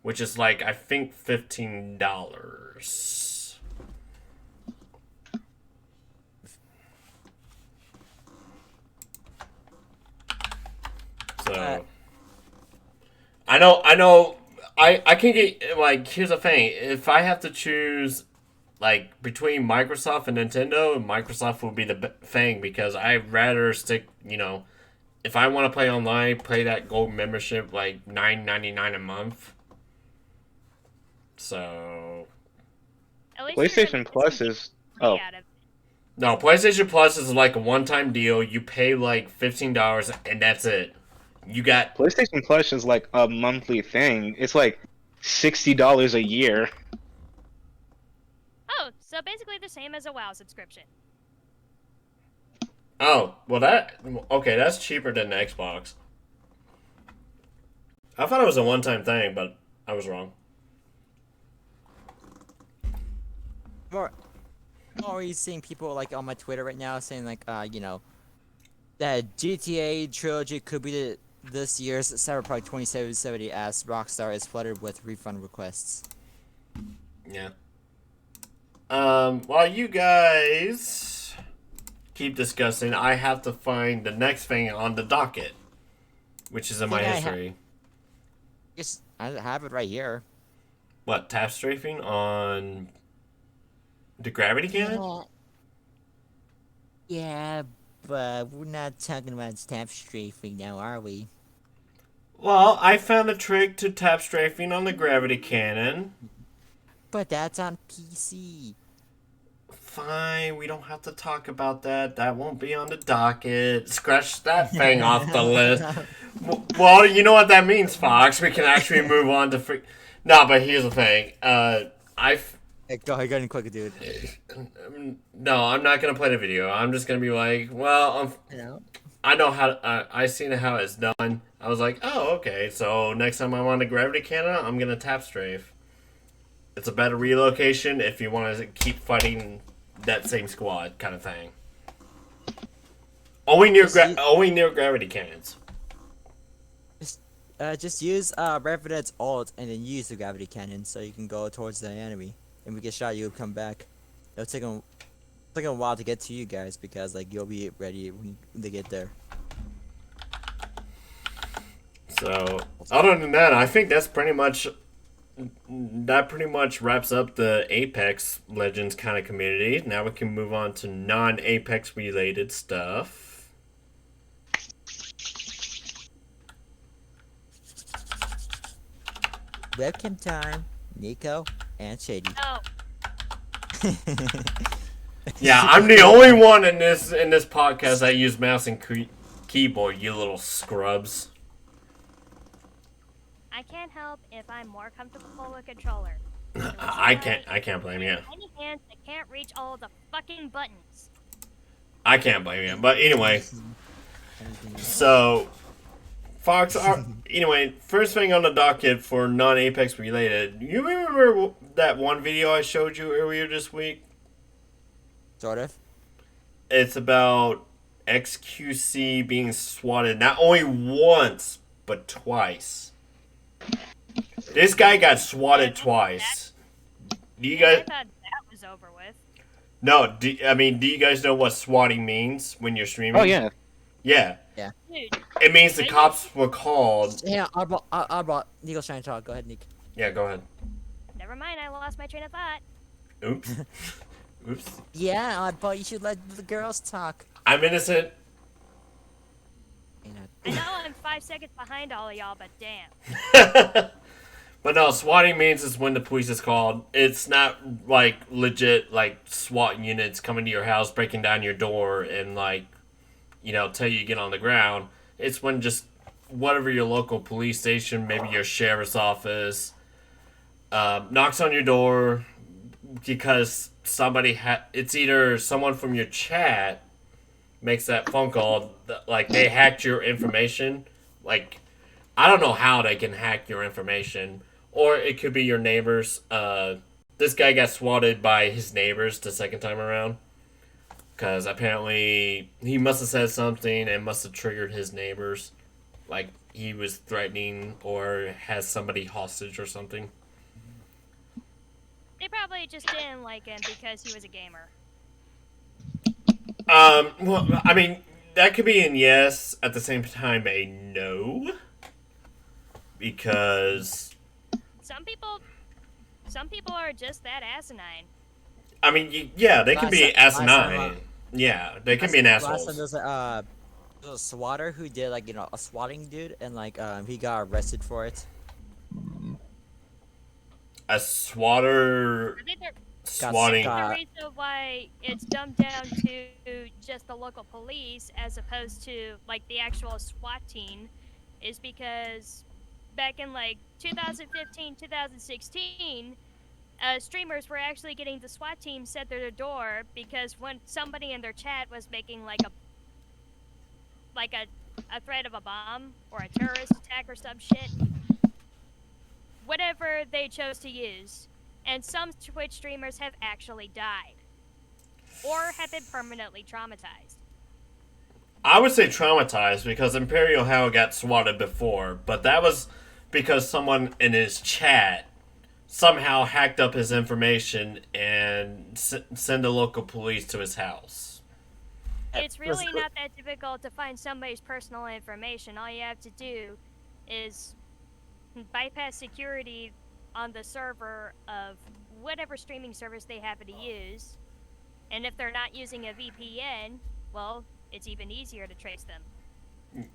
[SPEAKER 1] which is like I think $15. So I know I can get like, here's the thing, if I have to choose like between Microsoft and Nintendo, Microsoft would be the thing because I'd rather stick, you know, if I want to play online, play that gold membership like $9.99 a month. So
[SPEAKER 3] At least you're
[SPEAKER 4] PlayStation
[SPEAKER 3] gonna
[SPEAKER 4] Plus
[SPEAKER 3] get
[SPEAKER 4] is
[SPEAKER 3] free
[SPEAKER 4] oh
[SPEAKER 3] out of it.
[SPEAKER 1] no, PlayStation Plus is like a one-time deal. You pay like $15 and that's it. You got
[SPEAKER 4] PlayStation Plus is like a monthly thing. It's like $60 a year.
[SPEAKER 3] Oh, so basically the same as a WoW subscription.
[SPEAKER 1] oh well okay, that's cheaper than the Xbox. I thought it was a one-time thing, but I was wrong.
[SPEAKER 2] More, are you seeing people like on my Twitter right now saying like, you know, that GTA trilogy could be this year's Cyberpunk 2077 as Rockstar is flooded with refund requests.
[SPEAKER 1] Yeah. While you guys keep discussing, I have to find the next thing on the docket, which is in my
[SPEAKER 2] think I
[SPEAKER 1] history.
[SPEAKER 2] Yes, I have it right here.
[SPEAKER 1] What, tap strafing on the gravity cannon?
[SPEAKER 2] Yeah, but we're not talking about tap strafing now, are we?
[SPEAKER 1] Well, I found a trick to tap strafing on the gravity cannon.
[SPEAKER 2] But that's on PC.
[SPEAKER 1] Fine, we don't have to talk about that. That won't be on the docket. Scratch that thing off the list. Well, you know what that means, Fox. We can actually move on to No, but here's the thing.
[SPEAKER 2] Hey, go ahead, quick, dude.
[SPEAKER 1] No, I'm not gonna play the video. I'm just gonna be like, well, I know how. I seen how it's done. I was like, oh, okay. So next time I'm on the gravity cannon, I'm gonna tap strafe. It's a better relocation if you want to keep fighting that same squad, kind of thing. Only near gravity cannons.
[SPEAKER 2] Just use Revenant's ult and then use the gravity cannon so you can go towards the enemy. And we get shot, you'll come back. It'll take them taking a while to get to you guys because like you'll be ready when they get there.
[SPEAKER 1] So, other than that, I think that pretty much wraps up the Apex Legends kind of community. Now we can move on to non-Apex related stuff.
[SPEAKER 2] Webcam time, Neko and Shady.
[SPEAKER 3] Oh,
[SPEAKER 1] Yeah, I'm the only one in this podcast that use mouse and keyboard. You little scrubs.
[SPEAKER 3] I can't help if I'm more comfortable with controller.
[SPEAKER 1] I can't blame you.
[SPEAKER 3] Any hands that can't reach all of the fucking buttons.
[SPEAKER 1] I can't blame you. But anyway, so Fox. Anyway, first thing on the docket for non-Apex related. You remember that one video I showed you earlier this week?
[SPEAKER 2] Sort of.
[SPEAKER 1] It's about XQC being swatted not only once but twice. This guy got swatted twice. Do you
[SPEAKER 3] I
[SPEAKER 1] guys?
[SPEAKER 3] thought that was over with.
[SPEAKER 1] No. Do you guys know what swatting means when you're streaming?
[SPEAKER 4] Oh yeah.
[SPEAKER 1] Yeah.
[SPEAKER 3] Dude,
[SPEAKER 1] It means the cops were called.
[SPEAKER 2] Yeah, I brought Neko's trying to talk. Go ahead, Nick.
[SPEAKER 1] Yeah. Go ahead.
[SPEAKER 3] never mind, I lost my train of thought.
[SPEAKER 1] Oops. Oops.
[SPEAKER 2] Yeah, but you should let the girls talk.
[SPEAKER 1] I'm innocent.
[SPEAKER 3] I know I'm 5 seconds behind all of y'all, but damn.
[SPEAKER 1] But no, swatting means is when the police is called. It's not like legit like SWAT units coming to your house, breaking down your door, and like, tell you to get on the ground. It's when just whatever your local police station, maybe your sheriff's office, knocks on your door because it's either someone from your chat makes that phone call, like they hacked your information. Like, I don't know how they can hack your information. Or it could be your neighbors. This guy got swatted by his neighbors the second time around. Because apparently he must have said something and must have triggered his neighbors. Like he was threatening or has somebody hostage or something.
[SPEAKER 3] They probably just didn't like him because he was a gamer.
[SPEAKER 1] Well, I mean, that could be a yes, at the same time a no. Because
[SPEAKER 3] Some people are just that asinine.
[SPEAKER 1] I mean, yeah, they can be asinine. Yeah, they can be an asshole.
[SPEAKER 2] Last time there was a swatter who did like a swatting dude, and like he got arrested for it.
[SPEAKER 1] A swatter
[SPEAKER 3] I think
[SPEAKER 1] swatting.
[SPEAKER 3] the reason why it's dumbed down to just the local police as opposed to like the actual SWAT team is because back in like 2015, 2016, streamers were actually getting the SWAT team sent to their door because when somebody in their chat was making like a threat of a bomb or a terrorist attack or some shit, whatever they chose to use, and some Twitch streamers have actually died or have been permanently traumatized.
[SPEAKER 1] I would say traumatized because Imperial Hell got swatted before, but that was because someone in his chat somehow hacked up his information and send the local police to his house.
[SPEAKER 3] It's really not that difficult to find somebody's personal information. All you have to do is bypass security on the server of whatever streaming service they happen to use. And if they're not using a VPN, well, it's even easier to trace them.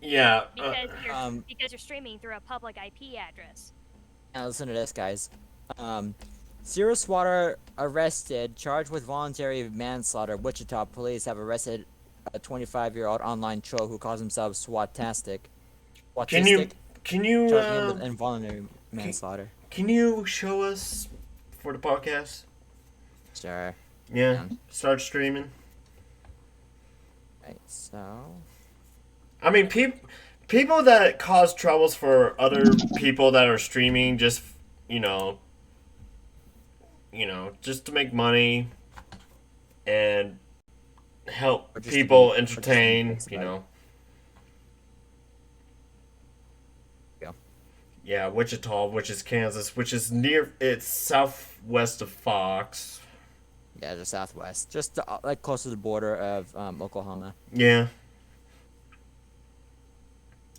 [SPEAKER 1] Yeah.
[SPEAKER 3] Because you're streaming through a public IP address.
[SPEAKER 2] Now listen to this, guys. Zero Swatter arrested, charged with voluntary manslaughter. Wichita police have arrested a 25-year-old online troll who calls himself Swatastic.
[SPEAKER 1] Can you
[SPEAKER 2] charging him with involuntary manslaughter?
[SPEAKER 1] Can you show us for the podcast?
[SPEAKER 2] Sure.
[SPEAKER 1] Yeah. Start streaming.
[SPEAKER 2] Right. So.
[SPEAKER 1] I mean, people that cause troubles for other people that are streaming, just just to make money and help people entertain, Yeah, Wichita, which is Kansas, which is it's southwest of Fox.
[SPEAKER 2] Yeah, just southwest, just like close to the border of Oklahoma.
[SPEAKER 1] Yeah.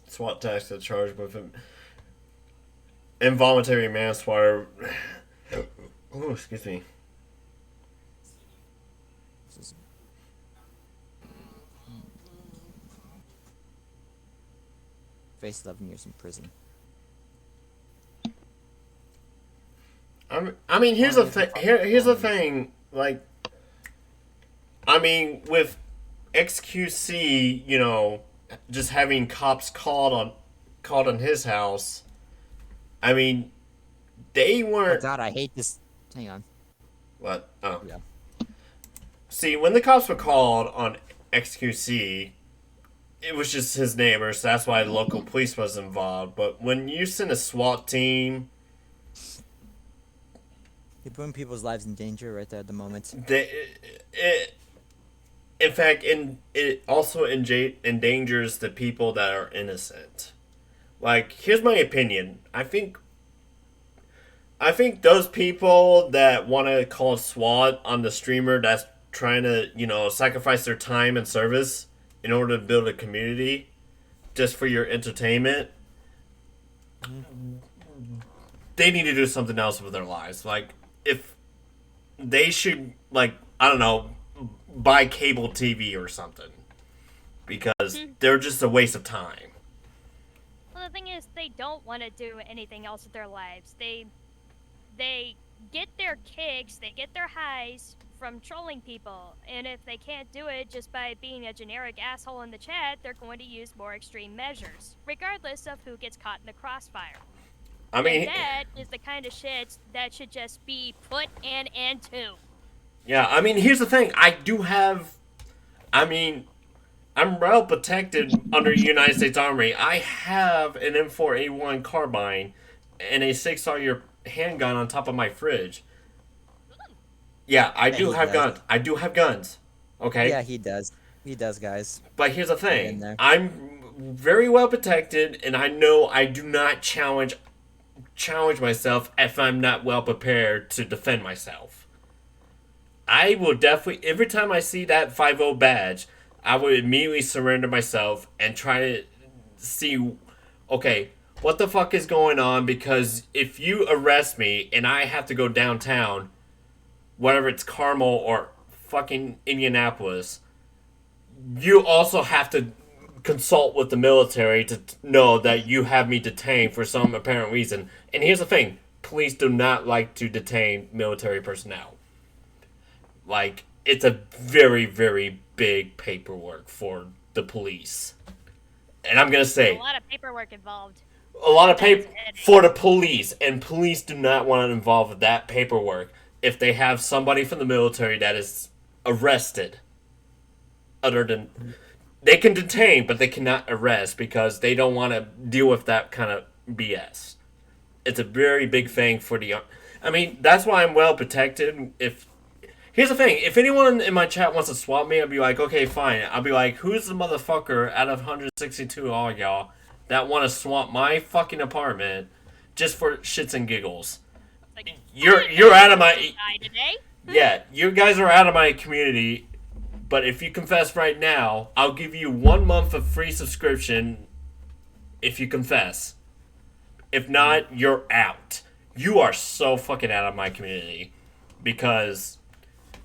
[SPEAKER 1] SWAT tax to charge with involuntary manslaughter. Oh, excuse me.
[SPEAKER 2] Face 11 years in prison.
[SPEAKER 1] I mean, here's the thing. Here's the thing. Like, I mean, with XQC, you know, just having cops called on his house. I mean, they
[SPEAKER 2] Oh
[SPEAKER 1] weren't.
[SPEAKER 2] God, I hate this. Hang on.
[SPEAKER 1] What? Oh.
[SPEAKER 2] Yeah.
[SPEAKER 1] See, when the cops were called on XQC, it was just his neighbors. So that's why the local police was involved. But when you send a SWAT team,
[SPEAKER 2] You're putting people's lives in danger right there at the moment.
[SPEAKER 1] in fact, it also endangers the people that are innocent. Like, here's my opinion. I think those people that want to call SWAT on the streamer that's trying to, you know, sacrifice their time and service in order to build a community just for your entertainment, they need to do something else with their lives. Like, if they should, like, I don't know, buy cable TV or something. Because they're just a waste of time.
[SPEAKER 3] Well, the thing is, they don't want to do anything else with their lives. They get their kicks, they get their highs from trolling people, and if they can't do it just by being a generic asshole in the chat, they're going to use more extreme measures, regardless of who gets caught in the crossfire.
[SPEAKER 1] I mean,
[SPEAKER 3] and that is the kind of shit that should just be put an end to.
[SPEAKER 1] Yeah, I mean, here's the thing. I'm well protected under the United States Army. I have an M4A1 carbine and a 6-auger handgun on top of my fridge. Yeah, I do have guns. I do have guns. Okay?
[SPEAKER 2] Yeah, he does. He does, guys.
[SPEAKER 1] But here's the thing. I'm very well protected, and I know I do not challenge myself if I'm not well prepared to defend myself. I will definitely, every time I see that 5-0 badge, I would immediately surrender myself and try to see, okay, what the fuck is going on? Because if you arrest me and I have to go downtown, whether it's Carmel or fucking Indianapolis, you also have to consult with the military to know that you have me detained for some apparent reason. And here's the thing. Police do not like to detain military personnel. Like, it's a very, very big paperwork for the police. And I'm going to say...
[SPEAKER 3] a lot of paperwork involved.
[SPEAKER 1] A lot of paper for the police. And police do not want to involve with that paperwork if they have somebody from the military that is arrested. Other than... They can detain, but they cannot arrest because they don't want to deal with that kind of BS. It's a very big thing for the... I mean, that's why I'm well protected. Here's the thing. If anyone in my chat wants to swap me, I'll be like, okay, fine. I'll be like, who's the motherfucker out of 162 all y'all that want to swap my fucking apartment just for shits and giggles?
[SPEAKER 3] Like,
[SPEAKER 1] you're out of my...
[SPEAKER 3] today?
[SPEAKER 1] Yeah, you guys are out of my community... But if you confess right now, I'll give you 1 month of free subscription if you confess. If not, you're out. You are so fucking out of my community. Because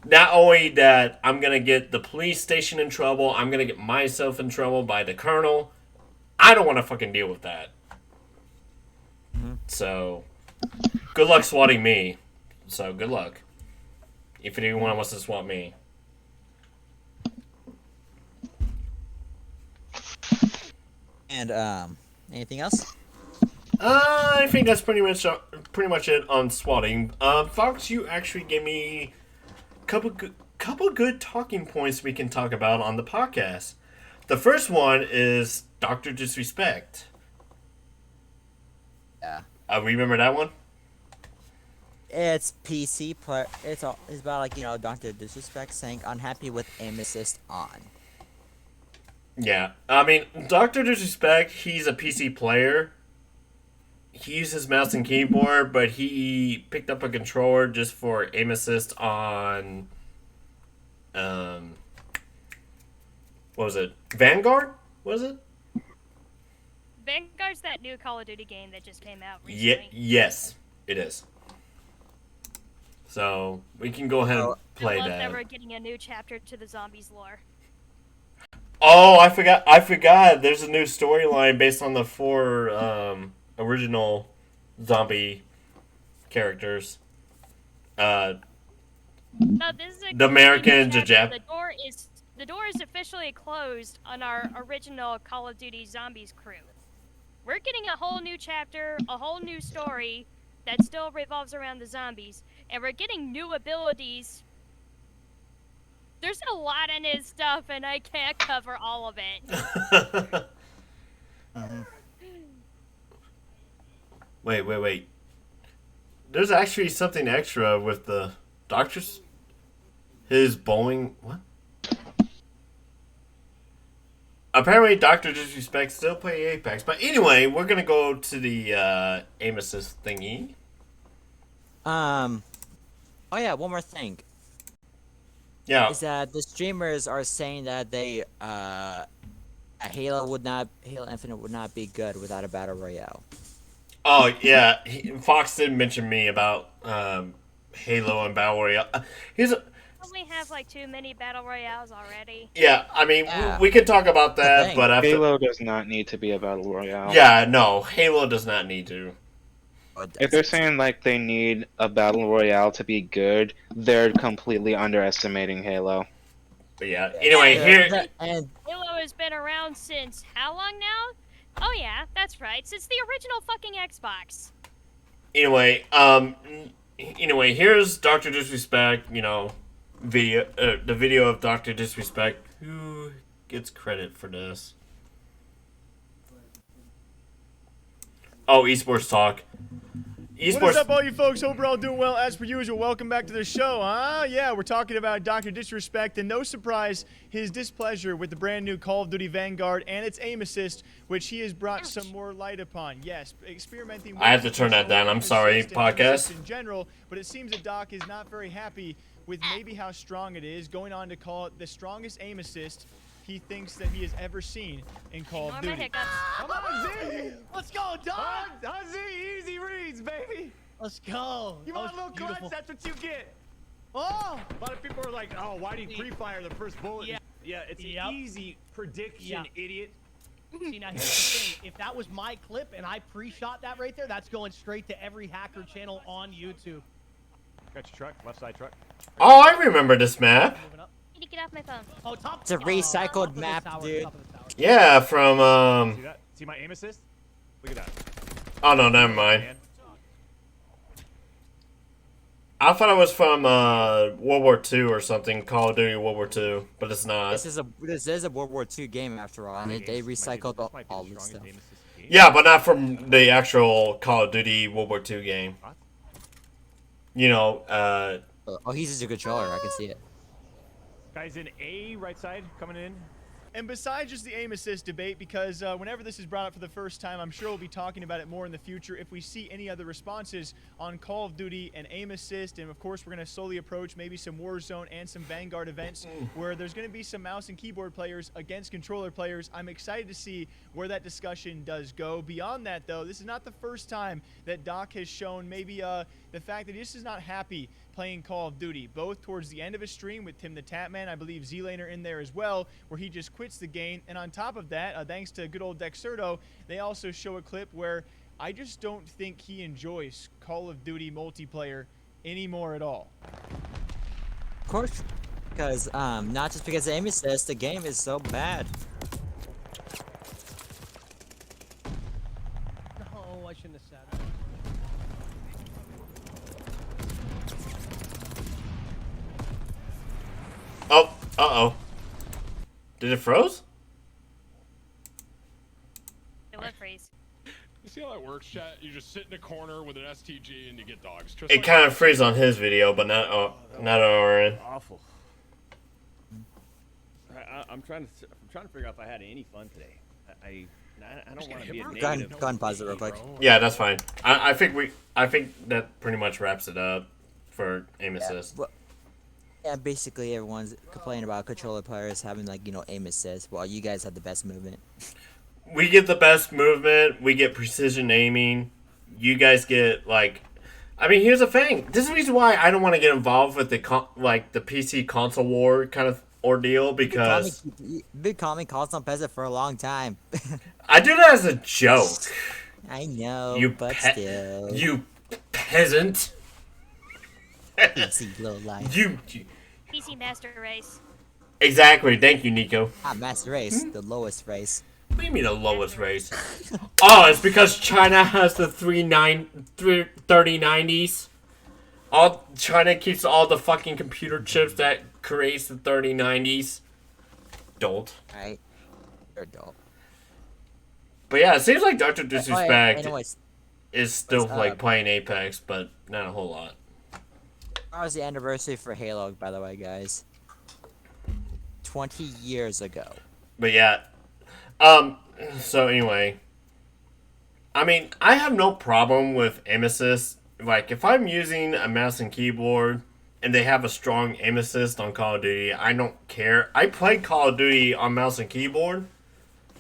[SPEAKER 1] not only that I'm going to get the police station in trouble, I'm going to get myself in trouble by the colonel. I don't want to fucking deal with that. So, good luck swatting me. So, good luck. If anyone wants to swat me.
[SPEAKER 2] And anything else?
[SPEAKER 1] I think that's pretty much it on swatting. Fox, you actually gave me a couple good talking points we can talk about on the podcast. The first one is Dr. Disrespect.
[SPEAKER 2] Yeah.
[SPEAKER 1] Remember that one?
[SPEAKER 2] It's PC, but it's about, like, you know, Dr. Disrespect saying unhappy with aim assist on.
[SPEAKER 1] Yeah, I mean, Dr. Disrespect, he's a PC player. He uses mouse and keyboard, but he picked up a controller just for aim assist on what was it? Vanguard? Was it?
[SPEAKER 3] Vanguard's that new Call of Duty game that just came out
[SPEAKER 1] Yeah,
[SPEAKER 3] recently.
[SPEAKER 1] yes, it is. So we can go ahead and play
[SPEAKER 3] I love
[SPEAKER 1] that.
[SPEAKER 3] that we're getting a new chapter to the zombies lore.
[SPEAKER 1] Oh, I forgot. There's a new storyline based on the 4 original zombie characters.
[SPEAKER 3] No, this is a
[SPEAKER 1] The American
[SPEAKER 3] completely new chapter.
[SPEAKER 1] Jap-
[SPEAKER 3] The door is officially closed on our original Call of Duty Zombies crew. We're getting a whole new chapter, a whole new story that still revolves around the zombies, and we're getting new abilities. There's a lot in his stuff, and I can't cover all of it.
[SPEAKER 1] Wait. There's actually something extra with the doctors. His Boeing. What? Apparently, Dr. Disrespect still play Apex. But anyway, we're going to go to the aim assist thingy.
[SPEAKER 2] Oh yeah, one more thing.
[SPEAKER 1] Yeah.
[SPEAKER 2] Is that the streamers are saying that they Halo Infinite would not be good without a battle royale.
[SPEAKER 1] Oh, yeah. Fox did mention me about Halo and Battle Royale.
[SPEAKER 3] We have like too many battle royales already.
[SPEAKER 1] Yeah, I mean,
[SPEAKER 2] Yeah.
[SPEAKER 1] we could talk about that, but after...
[SPEAKER 4] Halo does not need to be a battle royale.
[SPEAKER 1] Yeah, no, Halo does not need to.
[SPEAKER 4] If they're saying like they need a battle royale to be good, they're completely underestimating Halo.
[SPEAKER 1] But yeah, anyway, here...
[SPEAKER 2] And
[SPEAKER 3] Halo has been around since how long now? Oh yeah, that's right, since the original fucking Xbox.
[SPEAKER 1] Anyway, here's Dr. Disrespect, the video of Dr. Disrespect. Who gets credit for this? Oh, Esports Talk.
[SPEAKER 9] What is up, all you folks? Hope we're all doing well. As per usual, welcome back to the show, huh? Yeah, we're talking about Dr. Disrespect, and no surprise, his displeasure with the brand new Call of Duty Vanguard and its aim assist, which he has brought some more light upon. Yes, experimenting with...
[SPEAKER 1] I have to turn that down. I'm sorry, podcast.
[SPEAKER 9] In general, but it seems that Doc is not very happy with maybe how strong it is, going on to call it the strongest aim assist he thinks that he has ever seen in Call of Duty.
[SPEAKER 8] Come on, Z! Let's go, dog! Z, easy reads, baby! Let's go! You want a little clutch? That's what you get! Oh! A lot of people are like, oh, why did he pre-fire the first bullet? Yeah, it's an easy prediction, idiot.
[SPEAKER 10] See, now here's the thing. If that was my clip and I pre-shot that right there, that's going straight to every hacker channel on YouTube.
[SPEAKER 8] Got your truck, left side truck.
[SPEAKER 1] Oh, I remember this map.
[SPEAKER 3] I need to get off my phone.
[SPEAKER 10] Oh, top.
[SPEAKER 2] It's a recycled map, dude.
[SPEAKER 1] Yeah, from,
[SPEAKER 8] See that? See my aim assist? Look at that.
[SPEAKER 1] Oh, no, never mind. I thought it was from World War II or something, Call of Duty World War II, but it's not.
[SPEAKER 2] This is a World War II game after all. I mean, they recycled all this stuff.
[SPEAKER 1] Yeah, but not from the actual Call of Duty World War II game.
[SPEAKER 2] Oh, he's just a controller. I can see it.
[SPEAKER 8] Guys in A, right side, coming in.
[SPEAKER 9] And besides just the aim assist debate, because whenever this is brought up for the first time, I'm sure we'll be talking about it more in the future. If we see any other responses on Call of Duty and aim assist, and of course we're going to slowly approach maybe some Warzone and some Vanguard events where there's going to be some mouse and keyboard players against controller players. I'm excited to see where that discussion does go. Beyond that, though, this is not the first time that Doc has shown maybe the fact that he just is not happy playing Call of Duty, both towards the end of his stream with Tim the Tapman, I believe Z-Laner in there as well, where he just quits the game. And on top of that, thanks to good old Dexerto, they also show a clip where I just don't think he enjoys Call of Duty multiplayer anymore at all.
[SPEAKER 2] Of course, because not just because of aim assist, the game is so bad.
[SPEAKER 10] No, I shouldn't have said that.
[SPEAKER 1] Oh, uh-oh. Did it froze?
[SPEAKER 3] It will freeze.
[SPEAKER 11] You see how that works, chat? You just sit in a corner with an STG and you get dogs. Just
[SPEAKER 1] It kind of freeze on his video, but not on our end.
[SPEAKER 12] Awful. I'm trying to figure out if I had any fun today. I don't want to be a negative.
[SPEAKER 2] Go and pause it real quick.
[SPEAKER 1] Yeah, that's fine. I think that pretty much wraps it up for aim assist.
[SPEAKER 2] Yeah, basically everyone's complaining about controller players having like aim assist, while you guys have the best movement.
[SPEAKER 1] We get the best movement. We get precision aiming. You guys get like, I mean, here's the thing. This is the reason why I don't want to get involved with the the PC console war kind of ordeal because
[SPEAKER 2] Been calling console peasant for a long time.
[SPEAKER 1] I do that as a joke.
[SPEAKER 2] I know,
[SPEAKER 1] You
[SPEAKER 2] but still.
[SPEAKER 1] you peasant.
[SPEAKER 2] PC low life.
[SPEAKER 1] You
[SPEAKER 3] PC Master Race.
[SPEAKER 1] exactly. Thank you, Nico.
[SPEAKER 2] Master Race, the lowest race.
[SPEAKER 1] What do you mean the lowest race? Oh, it's because China has the 3090s. All China keeps all the fucking computer chips that creates the 3090s. Dolt.
[SPEAKER 2] Right. You're adult.
[SPEAKER 1] But yeah, it seems like Dr. Disrespect
[SPEAKER 2] Anyways,
[SPEAKER 1] is still
[SPEAKER 2] what's
[SPEAKER 1] like
[SPEAKER 2] up?
[SPEAKER 1] playing Apex, but not a whole lot.
[SPEAKER 2] That was the anniversary for Halo, by the way, guys. 20 years ago.
[SPEAKER 1] But yeah. So anyway. I mean, I have no problem with aim assist. Like, if I'm using a mouse and keyboard and they have a strong aim assist on Call of Duty, I don't care. I play Call of Duty on mouse and keyboard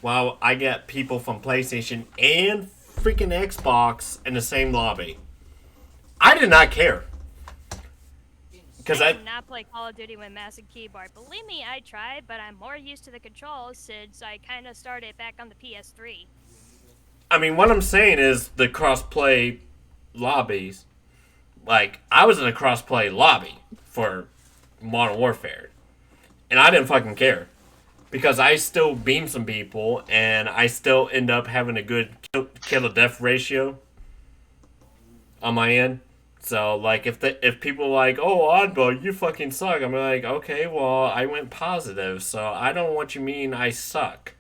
[SPEAKER 1] while I get people from PlayStation and freaking Xbox in the same lobby. I did not care. Because
[SPEAKER 3] I did not play Call of Duty with mouse and keyboard. Believe me, I tried, but I'm more used to the controls since I kind of started back on the PS3.
[SPEAKER 1] I mean, what I'm saying is the cross-play lobbies. Like, I was in a cross-play lobby for Modern Warfare. And I didn't fucking care. Because I still beam some people, and I still end up having a good kill-to-death ratio on my end. So, like, if people are like, oh, Oddball, you fucking suck, I'm like, okay, well, I went positive, so I don't know what you mean I suck.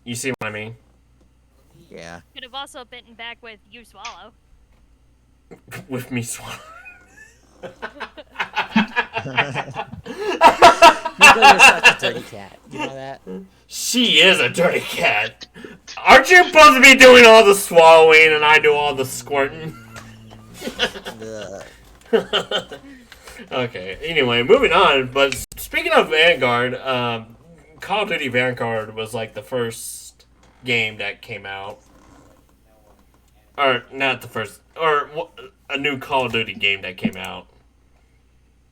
[SPEAKER 1] You see what I mean?
[SPEAKER 2] Yeah.
[SPEAKER 3] Could have also bitten back with You Swallow.
[SPEAKER 1] With me swallowing.
[SPEAKER 2] You're such a dirty cat. You know that?
[SPEAKER 1] She is a dirty cat. Aren't you supposed to be doing all the swallowing and I do all the squirting? Okay, anyway, moving on. But speaking of Vanguard, Call of Duty Vanguard was like the first game that came out. Or, not the first. Or a new Call of Duty game that came out.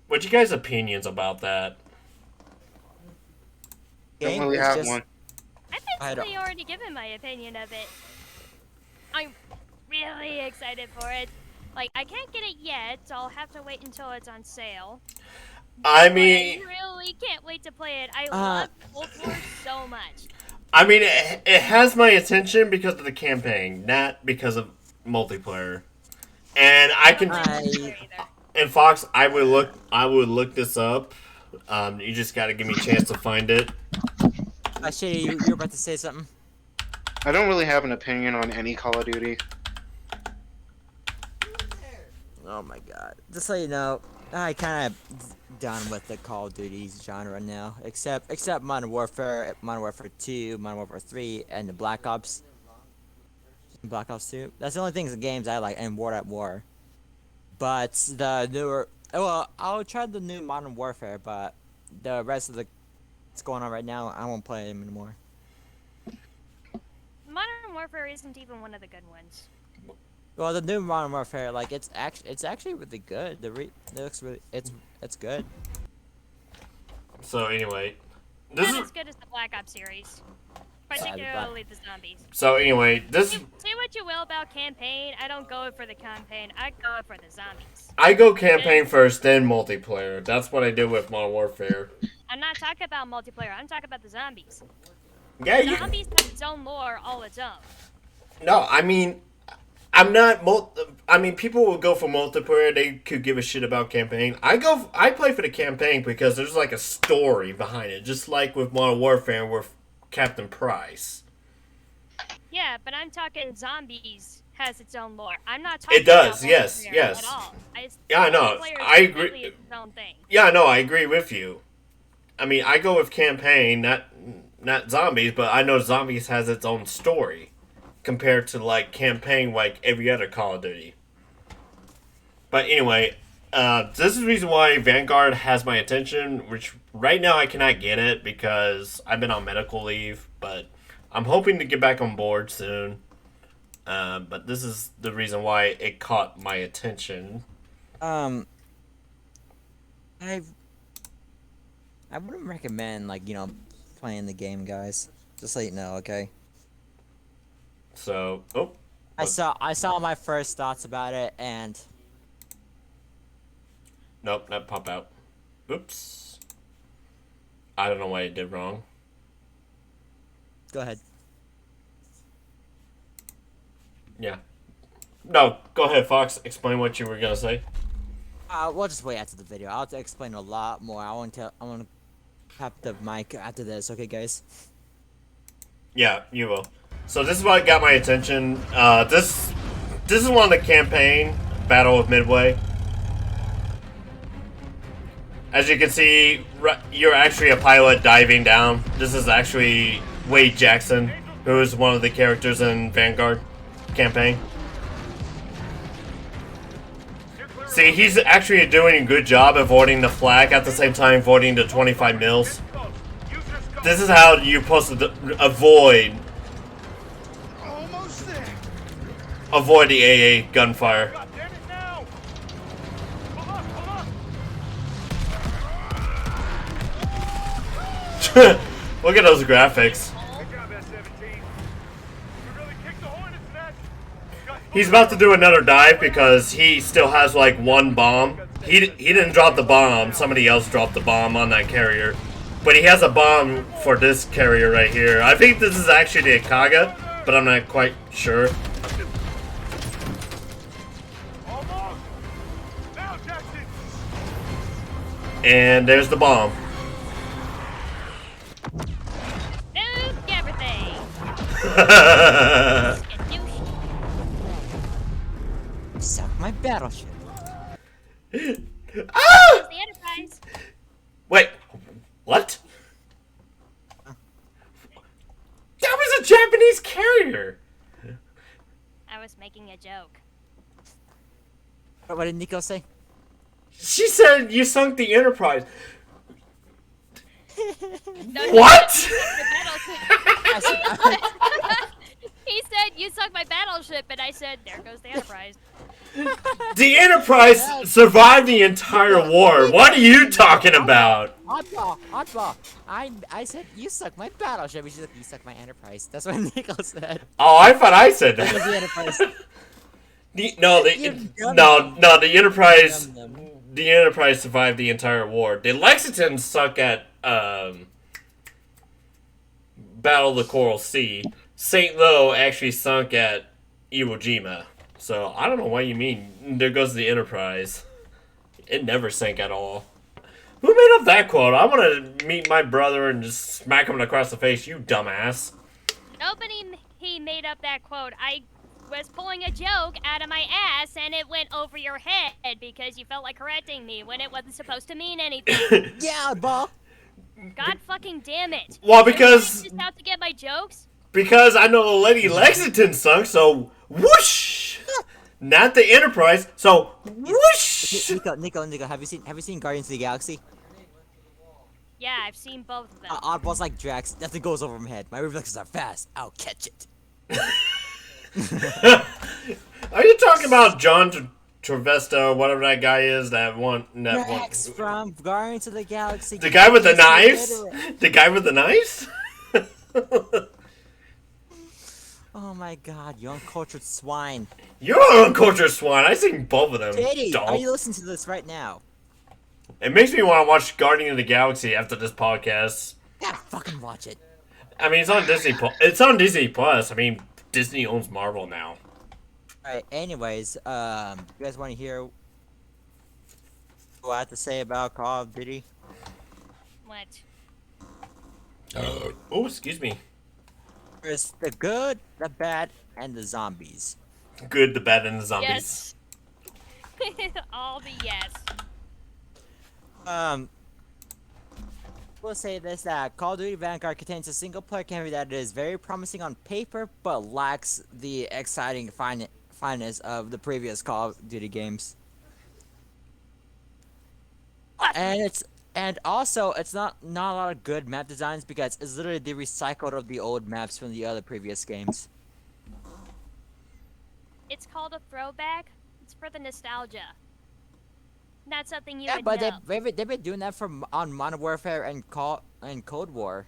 [SPEAKER 1] What's you guys' opinions about that?
[SPEAKER 4] Don't really have one.
[SPEAKER 3] I've basically already given my opinion of it. I'm really excited for it. Like, I can't get it yet, so I'll have to wait until it's on sale.
[SPEAKER 1] I mean,
[SPEAKER 3] I really can't wait to play it. I love Cold War so much.
[SPEAKER 1] I mean, it has my attention because of the campaign, not because of multiplayer. And I can. And Fox, I would look this up. You just gotta give me a chance to find it.
[SPEAKER 2] Shady, you were about to say something.
[SPEAKER 4] I don't really have an opinion on any Call of Duty.
[SPEAKER 2] Oh my god. Just so you know, I kind of done with the Call of Duty genre now, except Modern Warfare 2, Modern Warfare 3, and the Black Ops 2. That's the only things in games I like, and War at War. But the newer, well, I'll try the new Modern Warfare, but the rest of what's going on right now, I won't play them anymore.
[SPEAKER 3] Modern Warfare isn't even one of the good ones.
[SPEAKER 2] Well, the new Modern Warfare, like it's actually really good. It looks really, it's good.
[SPEAKER 1] So anyway,
[SPEAKER 3] Not as good as the Black Ops series, particularly the zombies.
[SPEAKER 1] So anyway, this.
[SPEAKER 3] Say what you will about campaign, I don't go for the campaign. I go for the zombies.
[SPEAKER 1] I go campaign first, then multiplayer. That's what I did with Modern Warfare.
[SPEAKER 3] I'm not talking about multiplayer. I'm talking about the zombies.
[SPEAKER 1] Yeah,
[SPEAKER 3] the zombies have its own lore all its own.
[SPEAKER 1] No, I mean, I'm not. I mean, people will go for multiplayer. They could give a shit about campaign. I play for the campaign because there's like a story behind it, just like with Modern Warfare with Captain Price.
[SPEAKER 3] Yeah, but I'm talking zombies has its own lore. I'm not talking.
[SPEAKER 1] It does.
[SPEAKER 3] About
[SPEAKER 1] Yes.
[SPEAKER 3] At all.
[SPEAKER 1] Yeah, I know. I agree.
[SPEAKER 3] Its own thing.
[SPEAKER 1] Yeah, no, I agree with you. I mean, I go with campaign, not zombies, but I know zombies has its own story compared to like campaign, like every other Call of Duty. But anyway, This is the reason why Vanguard has my attention, which right now I cannot get it because I've been on medical leave, but I'm hoping to get back on board soon. But this is the reason why it caught my attention.
[SPEAKER 2] I wouldn't recommend, like, playing the game, guys. Just so you know, okay?
[SPEAKER 1] So,
[SPEAKER 2] I saw my first thoughts about it, and
[SPEAKER 1] nope, that pop out. Oops. I don't know why it did wrong.
[SPEAKER 2] go ahead.
[SPEAKER 1] Yeah. No, go ahead, Fox. Explain what you were gonna say.
[SPEAKER 2] We'll just wait after the video. I'll have to explain a lot more. I want to tap the mic after this, okay, guys?
[SPEAKER 1] Yeah, you will. So this is what got my attention. This is one of the campaign Battle of Midway. As you can see, you're actually a pilot diving down. This is actually Wade Jackson, who is one of the characters in Vanguard campaign. See, he's actually doing a good job avoiding the flak at the same time avoiding the 25 mils. This is how you're supposed to avoid the AA gunfire. Look at those graphics. He's about to do another dive because he still has like one bomb. He didn't drop the bomb. Somebody else dropped the bomb on that carrier. But he has a bomb for this carrier right here. I think this is actually the Ikaga, but I'm not quite sure. And there's the bomb.
[SPEAKER 3] Nuke everything.
[SPEAKER 2] Suck my battleship.
[SPEAKER 1] Ah!
[SPEAKER 3] The Enterprise.
[SPEAKER 1] Wait, what? That was a Japanese carrier.
[SPEAKER 3] I was making a joke.
[SPEAKER 2] What did Nico say?
[SPEAKER 1] She said you sunk the Enterprise.
[SPEAKER 3] No,
[SPEAKER 1] What?
[SPEAKER 3] He said you sunk my battleship, and I said there goes the Enterprise.
[SPEAKER 1] The Enterprise survived the entire war. What are you talking about?
[SPEAKER 2] Oddball. I said you suck my battleship. She's like, you suck my Enterprise. That's what Nico said.
[SPEAKER 1] Oh, I thought I said
[SPEAKER 2] That was the
[SPEAKER 1] that.
[SPEAKER 2] Enterprise.
[SPEAKER 1] The Enterprise. The Enterprise survived the entire war. The Lexington suck at Battle of the Coral Sea. St. Lo actually sunk at Iwo Jima. So I don't know what you mean. There goes the Enterprise. It never sank at all. Who made up that quote? I want to meet my brother and just smack him across the face. You dumbass.
[SPEAKER 3] He made up that quote. I was pulling a joke out of my ass, and it went over your head because you felt like correcting me when it wasn't supposed to mean anything.
[SPEAKER 2] Yeah, oddball.
[SPEAKER 3] God fucking damn it.
[SPEAKER 1] Well, because
[SPEAKER 3] Just out to get my jokes.
[SPEAKER 1] Because I know the Lady Lexington sunk, so whoosh! Not the Enterprise, so whoosh!
[SPEAKER 2] Nico, have you seen Guardians of the Galaxy?
[SPEAKER 3] Yeah, I've seen both of them.
[SPEAKER 2] Oddball's like Drax. Nothing goes over my head. My reflexes are fast. I'll catch it.
[SPEAKER 1] Are you talking about John Travolta, whatever that guy is, that one?
[SPEAKER 2] Drax from Guardians of the Galaxy.
[SPEAKER 1] The guy with the knives? The guy with the knives?
[SPEAKER 2] Oh my god, you uncultured swine.
[SPEAKER 1] You're an uncultured swine. I seen both of them.
[SPEAKER 2] Shady,
[SPEAKER 1] dog.
[SPEAKER 2] are you listening to this right now?
[SPEAKER 1] It makes me want to watch Guardian of the Galaxy after this podcast.
[SPEAKER 2] Yeah, fucking watch it.
[SPEAKER 1] I mean, it's on Disney. It's on Disney Plus. I mean, Disney owns Marvel now.
[SPEAKER 2] Alright, anyways, you guys want to hear what I have to say about Call of Duty?
[SPEAKER 3] What?
[SPEAKER 1] Oh, excuse me.
[SPEAKER 2] There's the good, the bad, and the zombies.
[SPEAKER 1] Good, the bad, and the zombies.
[SPEAKER 3] Yes. All the yes.
[SPEAKER 2] We'll say this, that Call of Duty Vanguard contains a single-player campaign that is very promising on paper, but lacks the exciting fineness of the previous Call of Duty games. And also it's not a lot of good map designs because it's literally the recycled of the old maps from the other previous games.
[SPEAKER 3] It's called a throwback. It's for the nostalgia. Not something you
[SPEAKER 2] Yeah,
[SPEAKER 3] would
[SPEAKER 2] but
[SPEAKER 3] know.
[SPEAKER 2] they've been doing that on Modern Warfare and Cold War.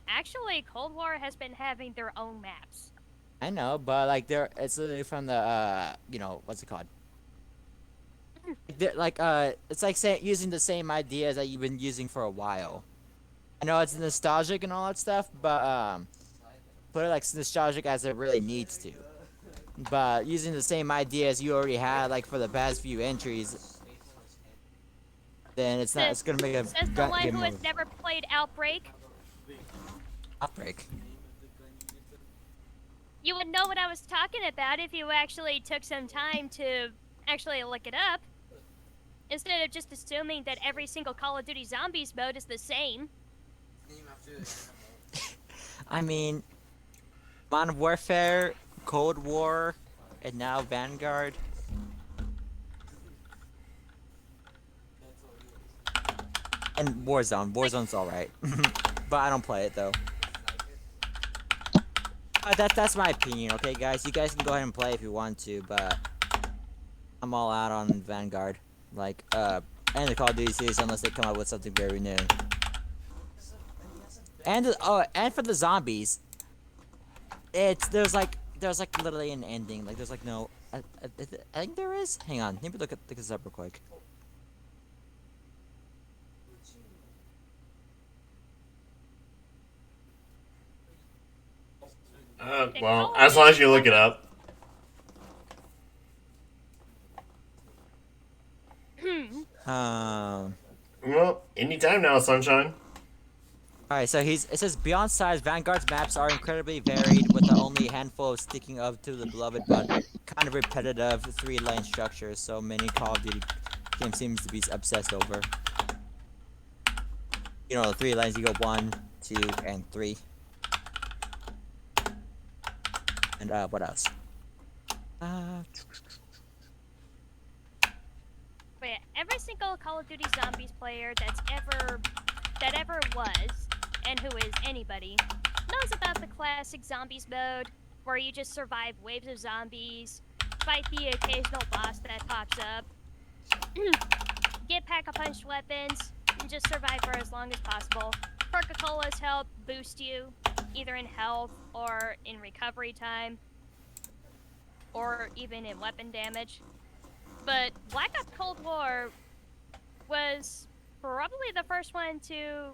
[SPEAKER 3] Actually, Cold War has been having their own maps.
[SPEAKER 2] I know, but like it's literally from the what's it called? It's like using the same ideas that you've been using for a while. I know it's nostalgic and all that stuff, but put it like nostalgic as it really needs to. But using the same ideas you already had like for the past few entries, then it's not. It's gonna make a
[SPEAKER 3] says the one who has never played Outbreak.
[SPEAKER 2] Outbreak.
[SPEAKER 3] You would know what I was talking about if you actually took some time to actually look it up. Instead of just assuming that every single Call of Duty Zombies mode is the same.
[SPEAKER 2] I mean, Modern Warfare, Cold War, and now Vanguard. And Warzone. Warzone's alright. But I don't play it though. That's my opinion, okay guys? You guys can go ahead and play if you want to, but I'm all out on Vanguard. Like, and the Call of Duty series unless they come up with something very new. And for the zombies, there's like literally an ending. Like there's like no, I think there is. Hang on, let me look this up real quick.
[SPEAKER 1] Well, as long as you look it up. Well, anytime now, Sunshine.
[SPEAKER 2] Alright, so it says beyond size, Vanguard's maps are incredibly varied with only a handful of sticking up to the beloved but kind of repetitive 3-lane structures. So many Call of Duty games seems to be obsessed over. You know, the 3 lanes, you go 1, 2, and 3. And what else?
[SPEAKER 3] But yeah, every single Call of Duty Zombies player that ever was, and who is anybody, knows about the classic Zombies mode, where you just survive waves of zombies, fight the occasional boss that pops up, get pack-a-punch weapons, and just survive for as long as possible. Coca-Cola's help boost you, either in health or in recovery time, or even in weapon damage. But Black Ops Cold War was probably the first one to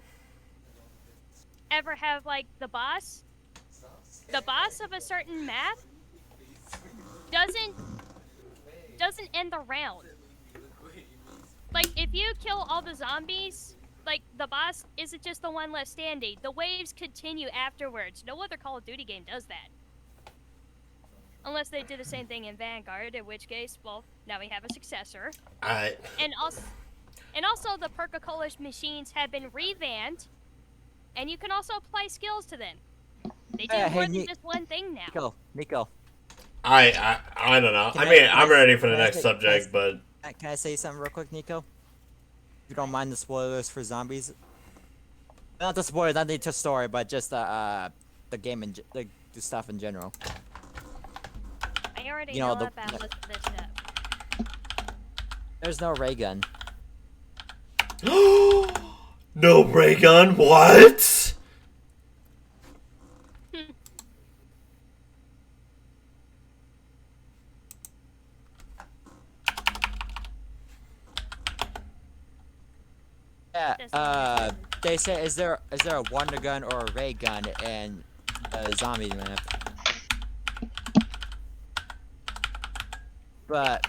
[SPEAKER 3] ever have, like, the boss of a certain map doesn't end the round. Like, if you kill all the zombies, like, the boss isn't just the one left standing. The waves continue afterwards. No other Call of Duty game does that. Unless they do the same thing in Vanguard, in which case, well, now we have a successor. And also the Coca-Cola machines have been revamped, and you can also apply skills to them. They do more than just one thing now.
[SPEAKER 2] Nico.
[SPEAKER 1] I don't know. I'm ready for the next subject, but...
[SPEAKER 2] Can I say something real quick, Nico? If you don't mind the spoilers for zombies. Not the spoilers, not the story, but just the game and the stuff in general.
[SPEAKER 3] I already know about most of this stuff.
[SPEAKER 2] There's no ray gun.
[SPEAKER 1] No ray gun? What?
[SPEAKER 2] Yeah, they say, is there a wonder gun or a ray gun in the zombie map? But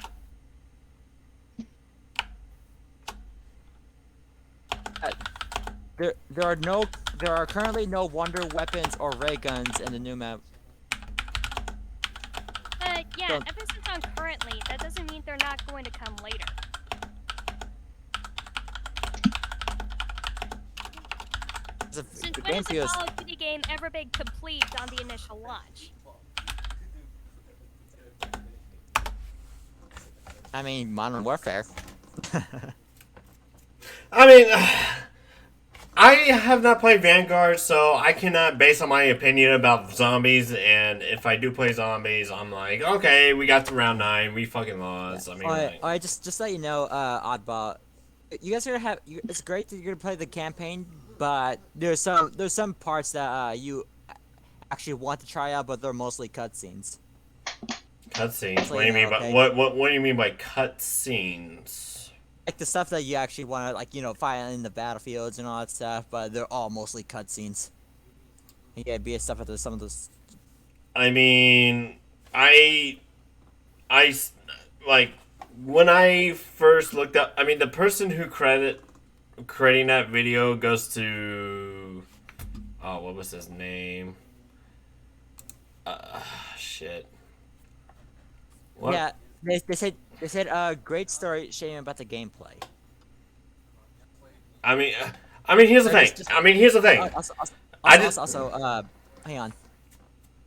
[SPEAKER 2] there are currently no wonder weapons or ray guns in the new map.
[SPEAKER 3] Yeah, emphasis on currently. That doesn't mean they're not going to come later. Since when has a Call of Duty game ever been complete on the initial launch?
[SPEAKER 2] I mean, Modern Warfare.
[SPEAKER 1] I mean, I have not played Vanguard, so I cannot base on my opinion about zombies. And if I do play zombies, I'm like, okay, we got to round 9, we fucking lost. I mean,
[SPEAKER 2] alright, just let you know, Oddball, you guys are gonna have. It's great that you're gonna play the campaign, but there's some parts that you actually want to try out, but they're mostly cutscenes.
[SPEAKER 1] cutscenes. What do you mean by what do you mean by cutscenes?
[SPEAKER 2] Like the stuff that you actually want to, like, fight in the battlefields and all that stuff, but they're all mostly cutscenes. Yeah, be stuff at some of those.
[SPEAKER 1] I mean, I like when I first looked up. I mean, the person who creating that video goes to, oh, what was his name? Shit. What?
[SPEAKER 2] Yeah, they said great story, shame about the gameplay.
[SPEAKER 1] I mean, here's the thing. Here's the thing.
[SPEAKER 2] Also, hang on.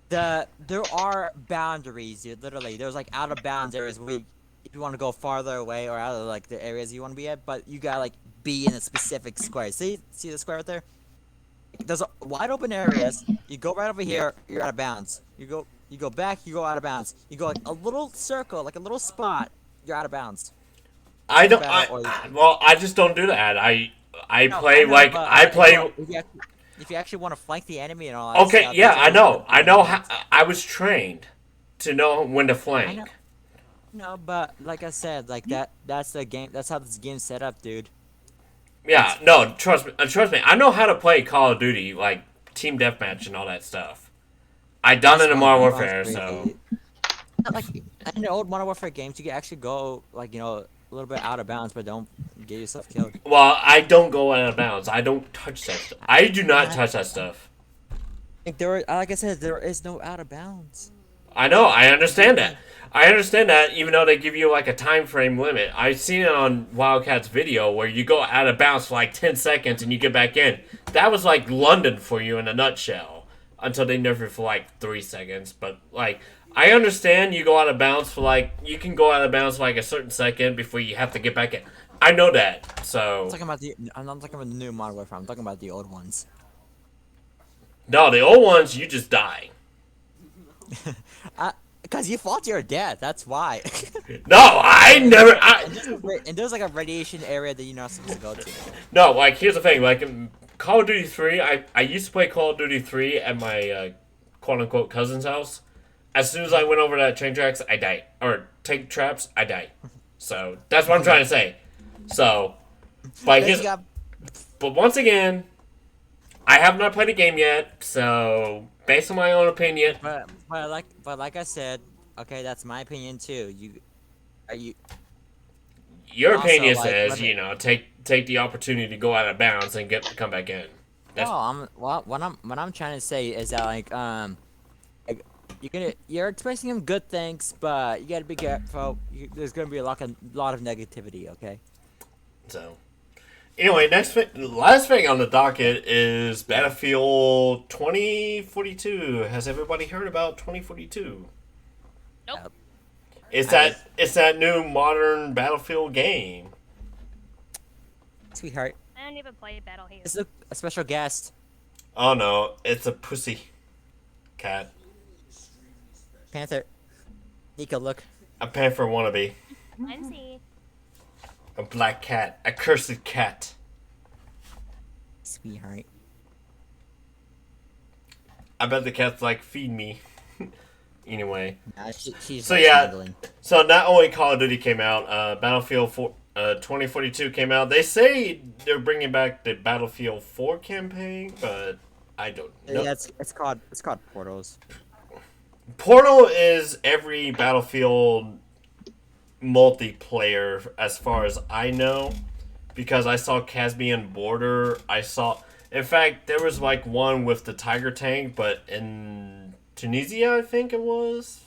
[SPEAKER 2] There are boundaries, dude. Literally, there's like out of bounds areas where if you want to go farther away or out of like the areas you want to be at, but you gotta like be in a specific square. See the square right there? There's wide open areas. You go right over here, you're out of bounds. You go back, you go out of bounds. You go like a little circle, like a little spot, you're out of bounds.
[SPEAKER 1] I just don't do that. I play.
[SPEAKER 2] If you actually want to flank the enemy and all that
[SPEAKER 1] okay,
[SPEAKER 2] stuff,
[SPEAKER 1] yeah, I know. I was trained to know when to flank.
[SPEAKER 2] No, but like I said, like that's the game. That's how this game's set up, dude.
[SPEAKER 1] Yeah, no, trust me. I know how to play Call of Duty, like team deathmatch and all that stuff. I done it in Modern Warfare, so.
[SPEAKER 2] Like in the old Modern Warfare games, you can actually go like a little bit out of bounds, but don't get yourself killed.
[SPEAKER 1] Well, I don't go out of bounds. I don't touch that stuff. I do not touch that stuff.
[SPEAKER 2] Like I said, there is no out of bounds.
[SPEAKER 1] I know. I understand that. Even though they give you like a time frame limit. I've seen it on Wildcat's video where you go out of bounds for like 10 seconds and you get back in. That was like London for you in a nutshell. Until they nerf it for like 3 seconds. But like, I understand you go out of bounds for like, you can go out of bounds for like a certain second before you have to get back in. I know that, so.
[SPEAKER 2] I'm not talking about the new Modern Warfare, I'm talking about the old ones.
[SPEAKER 1] No, the old ones, you just die.
[SPEAKER 2] Because you fall to your death, that's why.
[SPEAKER 1] No, I never.
[SPEAKER 2] And there's like a radiation area that you're not supposed to go to.
[SPEAKER 1] No, like, here's the thing. Like, in Call of Duty 3, I used to play Call of Duty 3 at my quote-unquote cousin's house. As soon as I went over that train tracks, I died. Or tank traps, I died. So, that's what I'm trying to say. So, but once again, I have not played a game yet, so based on my own opinion.
[SPEAKER 2] But like I said, okay, that's my opinion too.
[SPEAKER 1] Your opinion says, take the opportunity to go out of bounds and come back in.
[SPEAKER 2] What I'm trying to say is that like you're expecting some good things, but you gotta be careful. There's gonna be a lot of negativity. Okay.
[SPEAKER 1] So, anyway, last thing on the docket is Battlefield 2042. Has everybody heard about 2042?
[SPEAKER 3] Nope.
[SPEAKER 1] It's that new modern Battlefield game.
[SPEAKER 2] Sweetheart.
[SPEAKER 3] I don't even play Battlefield.
[SPEAKER 2] It's a special guest.
[SPEAKER 1] Oh no, it's a pussy cat.
[SPEAKER 2] Panther. Nico, look.
[SPEAKER 1] A panther wannabe.
[SPEAKER 3] I'm seeing.
[SPEAKER 1] A black cat. A cursed cat.
[SPEAKER 2] Sweetheart.
[SPEAKER 1] I bet the cat's like, feed me. Anyway.
[SPEAKER 2] She's
[SPEAKER 1] so yeah, so not only Call of Duty came out, Battlefield 2042 came out. They say they're bringing back the Battlefield 4 campaign, but I don't know.
[SPEAKER 2] Yeah, it's called Portals.
[SPEAKER 1] Portal is every Battlefield multiplayer as far as I know, because I saw Caspian Border. In fact, there was like one with the Tiger tank, but in Tunisia, I think it was.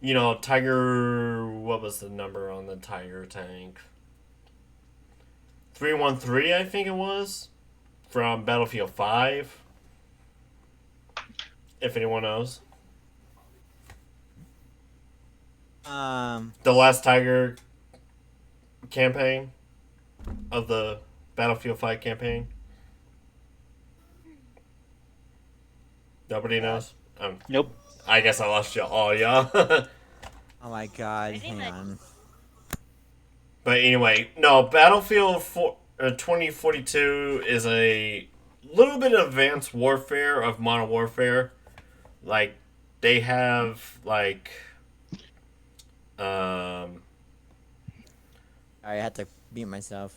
[SPEAKER 1] Tiger, what was the number on the Tiger tank? 313, I think it was, from Battlefield 5. If anyone knows. The last Tiger campaign of the Battlefield 5 campaign? Nobody knows?
[SPEAKER 4] Nope.
[SPEAKER 1] I guess I lost you all, y'all.
[SPEAKER 2] Oh my god, hang on.
[SPEAKER 1] But anyway, no, Battlefield 2042 is a little bit of advanced warfare of Modern Warfare. Like, they have, like,
[SPEAKER 2] I had to mute myself.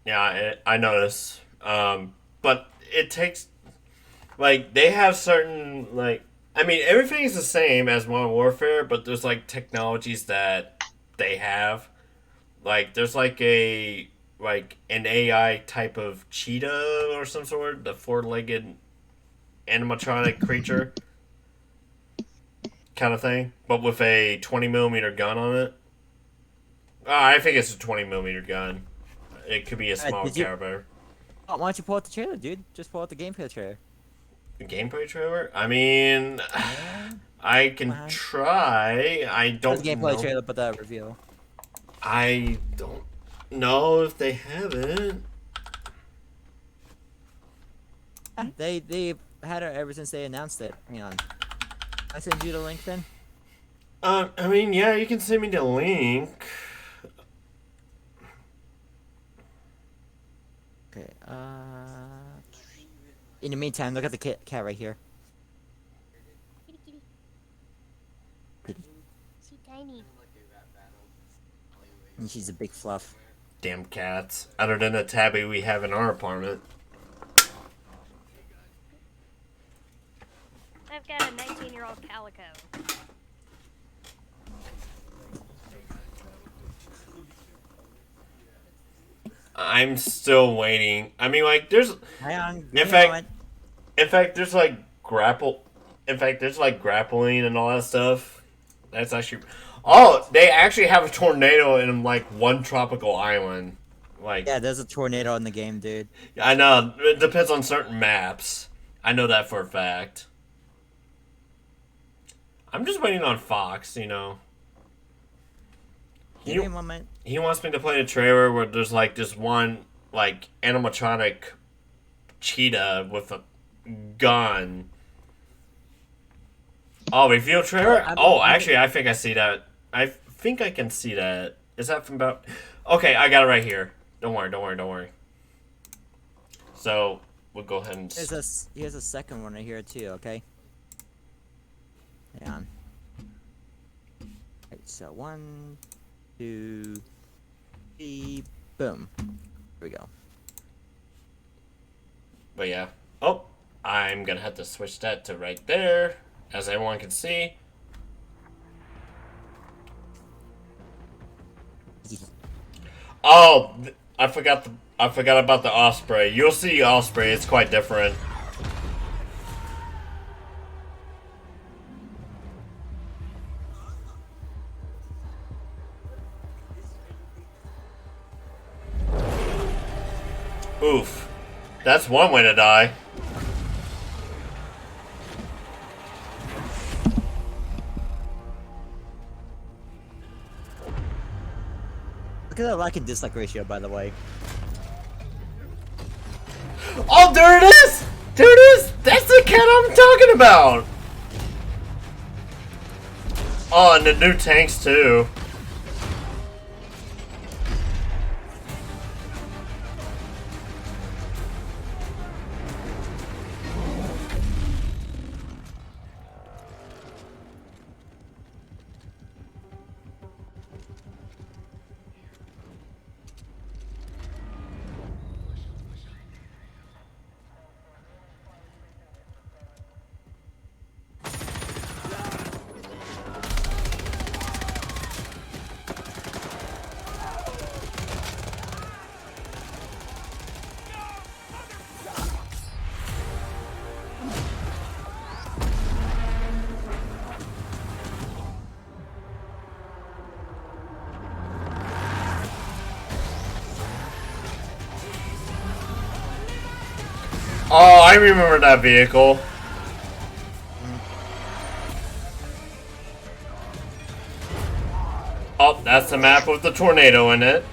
[SPEAKER 1] Yeah, I noticed. But it takes, like, they have certain, like, I mean, everything's the same as Modern Warfare, but there's, like, technologies that they have. Like, there's, like, an AI type of cheetah or some sort, the four-legged animatronic creature kind of thing, but with a 20mm gun on it. I think it's a 20mm gun. It could be a small caliber.
[SPEAKER 2] Oh, why don't you pull out the trailer, dude? Just pull out the gameplay trailer.
[SPEAKER 1] The gameplay trailer? I mean, I can try. I don't
[SPEAKER 2] the gameplay
[SPEAKER 1] know.
[SPEAKER 2] trailer, but the reveal.
[SPEAKER 1] I don't know if they have it.
[SPEAKER 2] They had it ever since they announced it. Hang on. I send you the link then?
[SPEAKER 1] I mean, yeah, you can send me the link.
[SPEAKER 2] Okay, in the meantime, look at the cat right here.
[SPEAKER 3] She's tiny.
[SPEAKER 2] And she's a big fluff.
[SPEAKER 1] Damn cats. Other than the tabby we have in our apartment.
[SPEAKER 3] I've got a 19-year-old calico.
[SPEAKER 1] I'm still waiting. I mean, like, there's...
[SPEAKER 2] Hang on.
[SPEAKER 1] In fact, there's, like, there's, like, grappling and all that stuff. That's actually... Oh, they actually have a tornado in, like, one tropical island. Like...
[SPEAKER 2] Yeah, there's a tornado in the game, dude.
[SPEAKER 1] I know. It depends on certain maps. I know that for a fact. I'm just waiting on Fox, you know.
[SPEAKER 2] Give me a moment.
[SPEAKER 1] He wants me to play a trailer where there's like this one like animatronic cheetah with a gun. Oh, reveal trailer? Actually, I think I see that. I think I can see that. Is that from about... Okay, I got it right here. Don't worry. So, we'll go ahead and...
[SPEAKER 2] Here's a second one right here, too, okay? Hang on. Alright, so 1, 2, 3, boom. Here we go.
[SPEAKER 1] But yeah. Oh, I'm gonna have to switch that to right there, as everyone can see. Oh, I forgot about the Osprey. You'll see Osprey. It's quite different. Oof. That's one way to die.
[SPEAKER 2] Look at that like and dislike ratio, by the way.
[SPEAKER 1] Oh, there it is! There it is! That's the cat I'm talking about! Oh, and the new tanks, too. Oh, I remember that vehicle. Oh, that's the map with the tornado in it.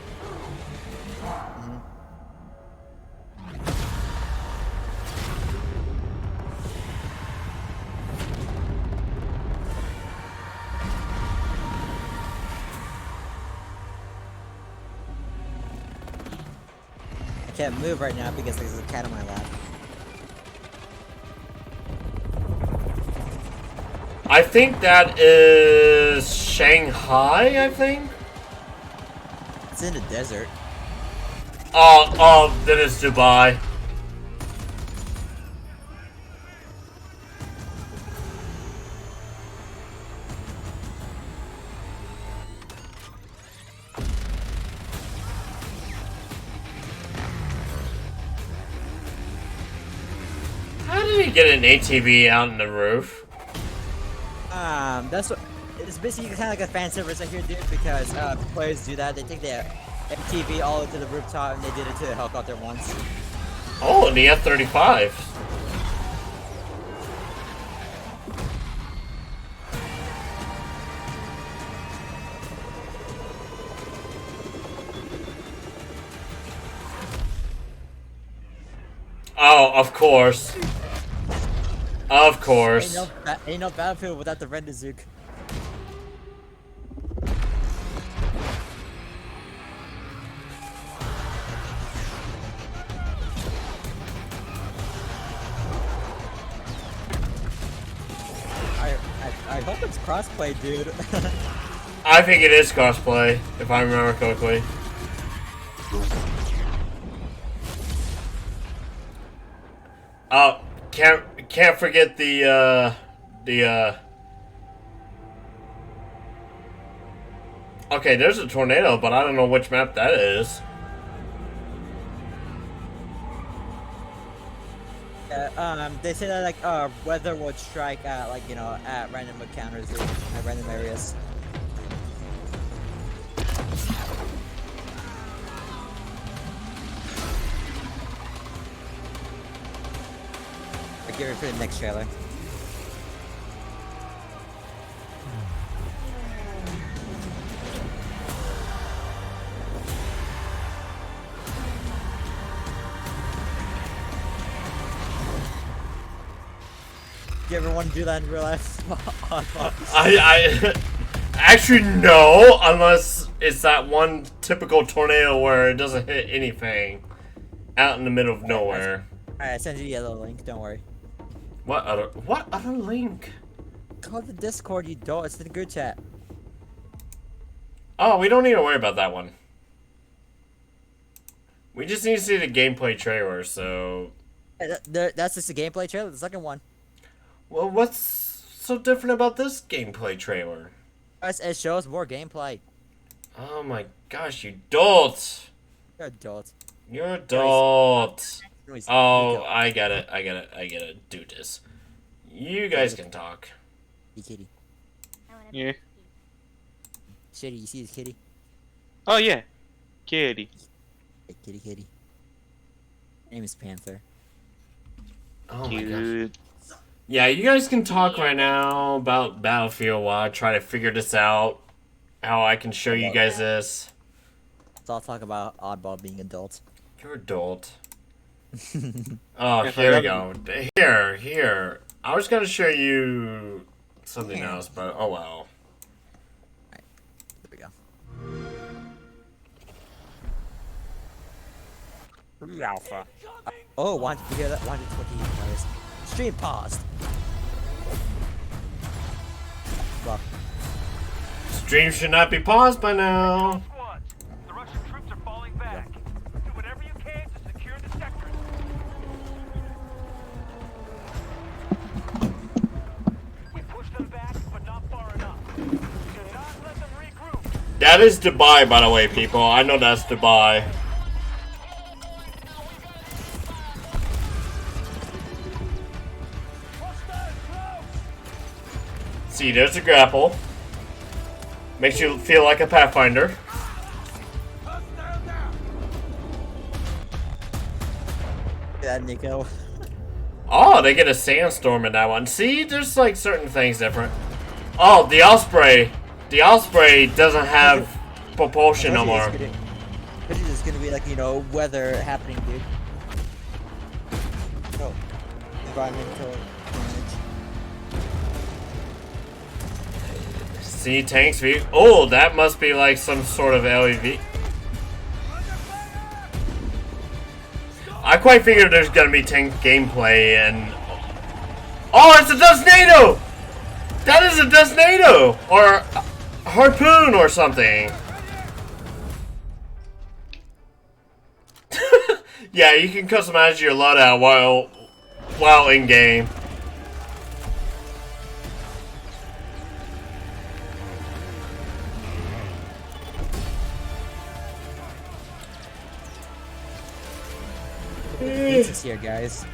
[SPEAKER 2] can't move right now because there's a cat on my lap.
[SPEAKER 1] I think that is Shanghai, I think?
[SPEAKER 2] It's in the desert.
[SPEAKER 1] Oh, that is Dubai. How did he get an ATV out in the roof?
[SPEAKER 2] That's what. It's basically kind of like a fan service I hear, dude, because players do that. They take their MTV all the way to the rooftop, and they did it to the helicopter once.
[SPEAKER 1] Oh, and the F-35. Oh, of course. Of course.
[SPEAKER 2] Ain't no Battlefield without the render Zook. I hope it's crossplay, dude.
[SPEAKER 1] I think it is crossplay, if I remember correctly. Can't forget the okay, there's a tornado, but I don't know which map that is.
[SPEAKER 2] They say that like weather would strike at like at random encounters or at random areas. Get ready for the next trailer. Do you ever want to do that in real life?
[SPEAKER 1] I actually no, unless it's that one typical tornado where it doesn't hit anything out in the middle of nowhere.
[SPEAKER 2] Alright, I sent you the other link, don't worry.
[SPEAKER 1] What other link?
[SPEAKER 2] Call the Discord, you dolt. It's in the group chat.
[SPEAKER 1] Oh, we don't need to worry about that one. We just need to see the gameplay trailer, so...
[SPEAKER 2] That's just the gameplay trailer, the second one.
[SPEAKER 1] Well, what's so different about this gameplay trailer?
[SPEAKER 2] It shows more gameplay.
[SPEAKER 1] Oh my gosh, you dolt!
[SPEAKER 2] You're a dolt.
[SPEAKER 1] You're a dolt. Oh, I get it. Do this. You guys can talk.
[SPEAKER 2] Hey, kitty.
[SPEAKER 4] Yeah.
[SPEAKER 2] Shady, you see this kitty?
[SPEAKER 4] Oh yeah, kitty.
[SPEAKER 2] Hey, kitty. Name is Panther.
[SPEAKER 1] Oh my gosh. Yeah, you guys can talk right now about Battlefield while I try to figure this out. How I can show you guys this.
[SPEAKER 2] So I'll talk about Oddball being adult.
[SPEAKER 1] You're adult. Oh, here we go. Here. I was gonna show you something else, but oh well.
[SPEAKER 2] Alright, there we go. Alpha. Oh, wanted to hear that? 120 players. Stream paused. Well.
[SPEAKER 1] Stream should not be paused by now.
[SPEAKER 13] The Russian troops are falling back. Do whatever you can to secure the sector. We pushed them back, but not far enough. Do not let them regroup.
[SPEAKER 1] That is Dubai, by the way, people. I know that's Dubai. See, there's a grapple. Makes you feel like a Pathfinder.
[SPEAKER 2] Yeah, Nico.
[SPEAKER 1] Oh, they get a sandstorm in that one. See, there's like certain things different. Oh, the Osprey. The Osprey doesn't have propulsion no more.
[SPEAKER 2] It's just gonna be like, weather happening, dude. Oh, environmental damage.
[SPEAKER 1] See, tanks view. Oh, that must be like some sort of LEV. I quite figured there's gonna be tank gameplay and... Oh, it's a Dustnado! That is a Dustnado! Or a Harpoon or something. Yeah, you can customize your loadout while in game.
[SPEAKER 2] Pizza's here, guys.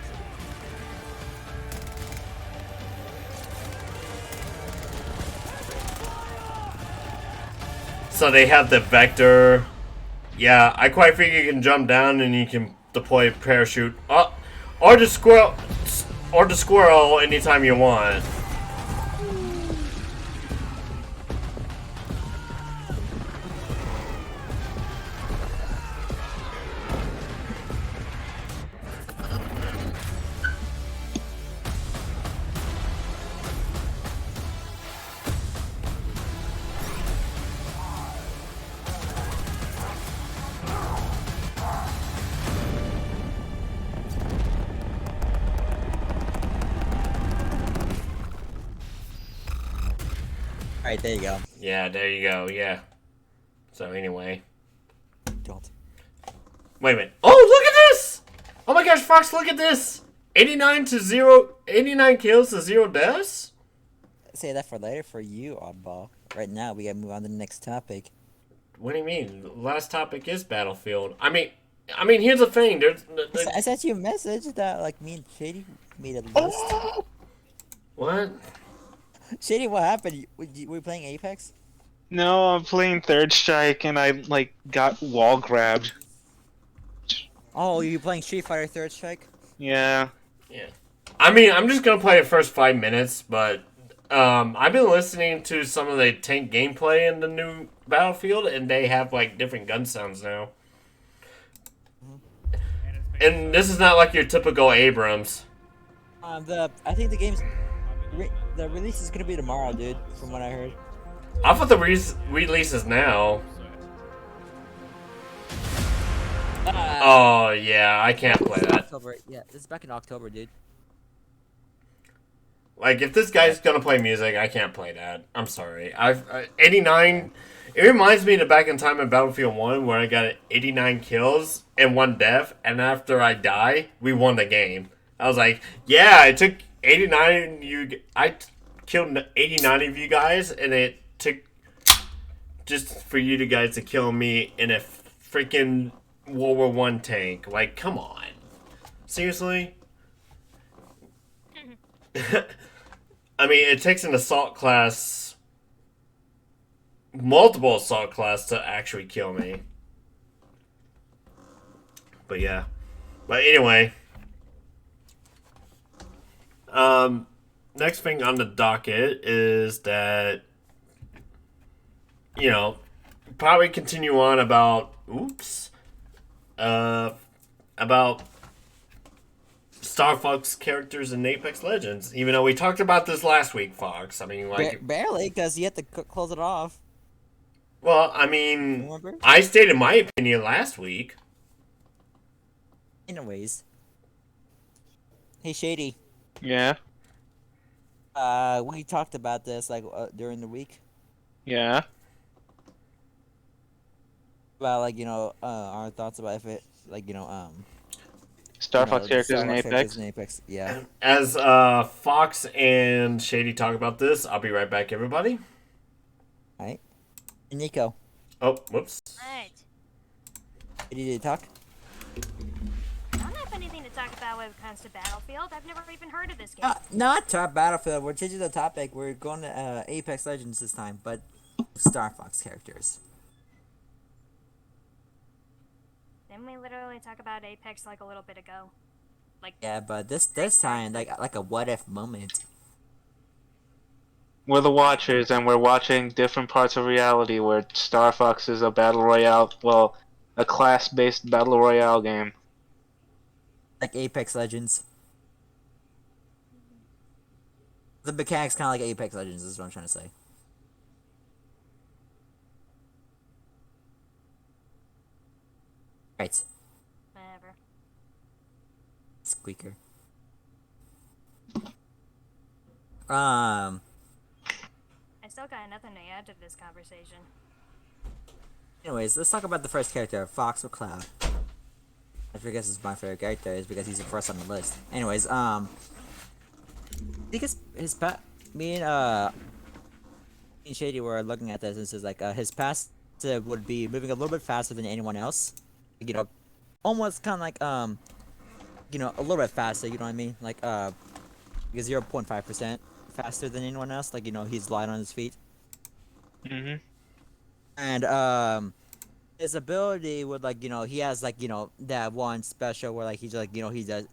[SPEAKER 1] So they have the vector. Yeah, I quite figure you can jump down and you can deploy a parachute. Or the squirrel anytime you want.
[SPEAKER 2] Alright, there you go.
[SPEAKER 1] Yeah, there you go, yeah. So anyway.
[SPEAKER 2] Don't.
[SPEAKER 1] Wait a minute. Oh, look at this! Oh my gosh, Fox, look at this! 89 kills to 0 deaths?
[SPEAKER 2] Say that for later for you, oddball. Right now, we gotta move on to the next topic.
[SPEAKER 1] What do you mean? The last topic is Battlefield. I mean, here's the thing.
[SPEAKER 2] I sent you a message that, like, me and Shady made a list.
[SPEAKER 1] What?
[SPEAKER 2] Shady, what happened? Were you playing Apex?
[SPEAKER 4] No, I'm playing Third Strike and I like got wall grabbed.
[SPEAKER 2] Oh, you playing Street Fighter Third Strike?
[SPEAKER 4] Yeah.
[SPEAKER 1] Yeah. I mean, I'm just gonna play the first 5 minutes, but I've been listening to some of the tank gameplay in the new Battlefield, and they have like different gun sounds now. And this is not like your typical Abrams.
[SPEAKER 2] I think the game's the release is gonna be tomorrow, dude. From what I heard.
[SPEAKER 1] I thought the release is now. Oh yeah, I can't play that.
[SPEAKER 2] October. Yeah, this is back in October, dude.
[SPEAKER 1] Like, if this guy's gonna play music, I can't play that. I'm sorry. 89. It reminds me of back in time in Battlefield 1 where I got 89 kills and 1 death, and after I die, we won the game. I was like, yeah, I took 89. I killed 89 of you guys, and it took just for you guys to kill me in a freaking World War I tank. Like, come on. Seriously? I mean, it takes an assault class, multiple assault class to actually kill me. But yeah. But anyway. Next thing on the docket is that, you know, probably continue on about, about Star Fox characters in Apex Legends, even though we talked about this last week, Fox. I mean, like...
[SPEAKER 2] barely, because you had to close it off.
[SPEAKER 1] Well, I mean,
[SPEAKER 2] Remember?
[SPEAKER 1] I stated my opinion last week.
[SPEAKER 2] Anyways. Hey, Shady.
[SPEAKER 4] Yeah.
[SPEAKER 2] We talked about this, like, during the week.
[SPEAKER 4] Yeah.
[SPEAKER 2] About, like, you know, our thoughts about if it, like, you know,
[SPEAKER 4] Star Fox characters in
[SPEAKER 2] Apex. Yeah.
[SPEAKER 1] As Fox and Shady talk about this, I'll be right back, everybody.
[SPEAKER 2] Alright. Nico.
[SPEAKER 1] Oh, whoops.
[SPEAKER 3] Right.
[SPEAKER 2] Did you talk?
[SPEAKER 3] I don't have anything to talk about when it comes to Battlefield. I've never even heard of this game.
[SPEAKER 2] Not top Battlefield. We're changing the topic. We're going to Apex Legends this time, but Star Fox characters.
[SPEAKER 3] Didn't we literally talk about Apex like a little bit ago? Like,
[SPEAKER 2] yeah, but this time like a what if moment.
[SPEAKER 4] We're the watchers, and we're watching different parts of reality where Star Fox is a battle royale, well, a class-based battle royale game.
[SPEAKER 2] Like Apex Legends. The mechanics kind of like Apex Legends is what I'm trying to say. Right.
[SPEAKER 3] Whatever.
[SPEAKER 2] squeaker.
[SPEAKER 3] I still got nothing to add to this conversation.
[SPEAKER 2] Anyways, let's talk about the first character, Fox or Cloud. I guess is my favorite character is because he's the first on the list. Anyways, I think me and Shady were looking at this and says like his passive would be moving a little bit faster than anyone else. You know, almost kind of like you know, a little bit faster. You know what I mean? Like 0.5% faster than anyone else. Like, you know, he's light on his feet.
[SPEAKER 4] Mhm.
[SPEAKER 2] And his ability would, like, you know, he has, like, you know, that one special where, like, he's like, you know, he does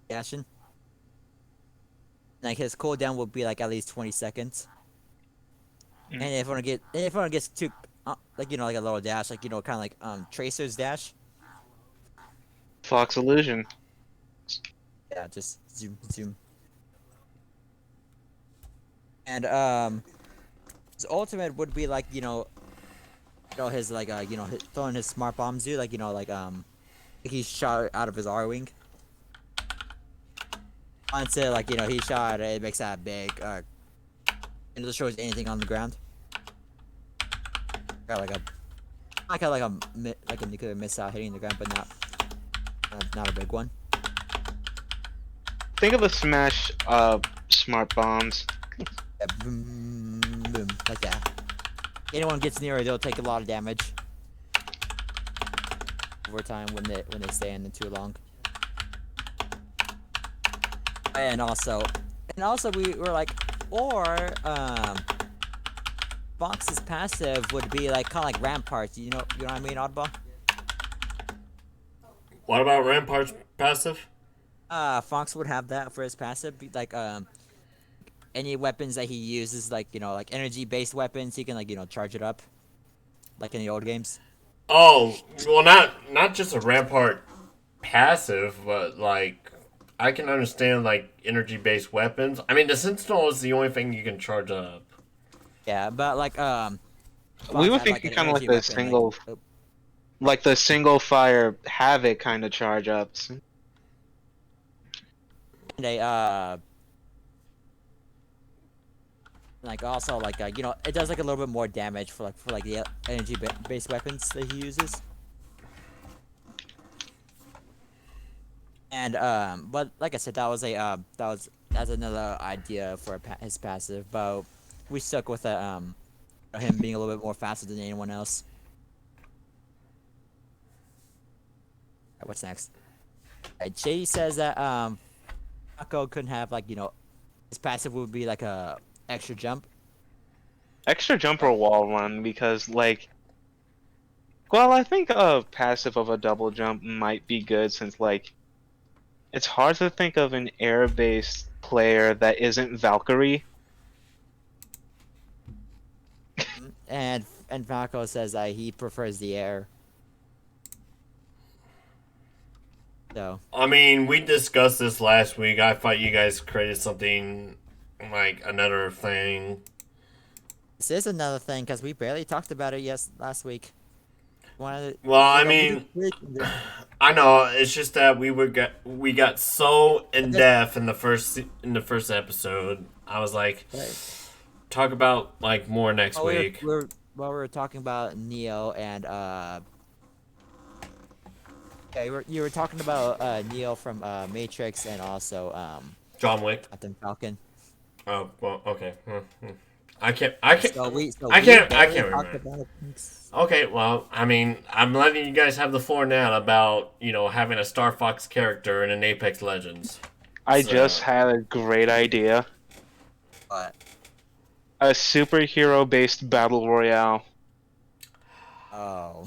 [SPEAKER 2] dashing. Like, his cooldown would be like at least 20 seconds. And if one gets too like, you know, like a little dash, like, you know, kind of like Tracer's dash.
[SPEAKER 4] Fox illusion.
[SPEAKER 2] Yeah, just zoom. And his ultimate would be like, you know, his like you know, throwing his smart bombs dude, like, you know, like he's shot out of his R wing. Until, like, you know, he shot it makes that big and it destroys anything on the ground. Got like a nuclear missile hitting the ground, but not a big one.
[SPEAKER 4] Think of the smash smart bombs.
[SPEAKER 2] Yeah, boom, boom, like that. Anyone gets near it, they'll take a lot of damage over time when they stay in it too long. And also we were like, or Fox's passive would be like kind of like Ramparts. You know what I mean, Oddball?
[SPEAKER 1] What about Rampart's passive?
[SPEAKER 2] Fox would have that for his passive. Like any weapons that he uses, like, you know, like energy-based weapons, he can, like, you know, charge it up, like in the old games.
[SPEAKER 1] Oh, well, not just a Rampart passive, but like I can understand like energy-based weapons. I mean, the Sentinel is the only thing you can charge up.
[SPEAKER 2] Yeah, but like
[SPEAKER 4] we were thinking kind of like the single, like the single fire Havoc kind of charge ups.
[SPEAKER 2] They like also like you know, it does like a little bit more damage for the energy based weapons that he uses. And but like I said, that's another idea for his passive, but we stuck with him being a little bit more faster than anyone else. Right, what's next? Right, Shady says that Paco couldn't have, like, you know, his passive would be like a extra jump.
[SPEAKER 4] Extra jump or wall run, because, like, well, I think a passive of a double jump might be good, since, like, it's hard to think of an air-based player that isn't Valkyrie.
[SPEAKER 2] And Paco says that he prefers the air. So.
[SPEAKER 1] I mean, we discussed this last week. I thought you guys created something like another thing.
[SPEAKER 2] This is another thing because we barely talked about it last week.
[SPEAKER 1] Well, I mean, I know it's just that we got so in depth in the first episode. I was like, talk about like more next week.
[SPEAKER 2] We were talking about Neo and yeah, you were talking about Neo from Matrix and also
[SPEAKER 1] John Wick.
[SPEAKER 2] Captain Falcon.
[SPEAKER 1] Oh well, okay. I can't remember. Okay, well, I mean, I'm letting you guys have the floor now about, you know, having a Star Fox character in an Apex Legends.
[SPEAKER 4] I just had a great idea.
[SPEAKER 2] What?
[SPEAKER 4] A superhero-based battle royale.
[SPEAKER 2] Oh.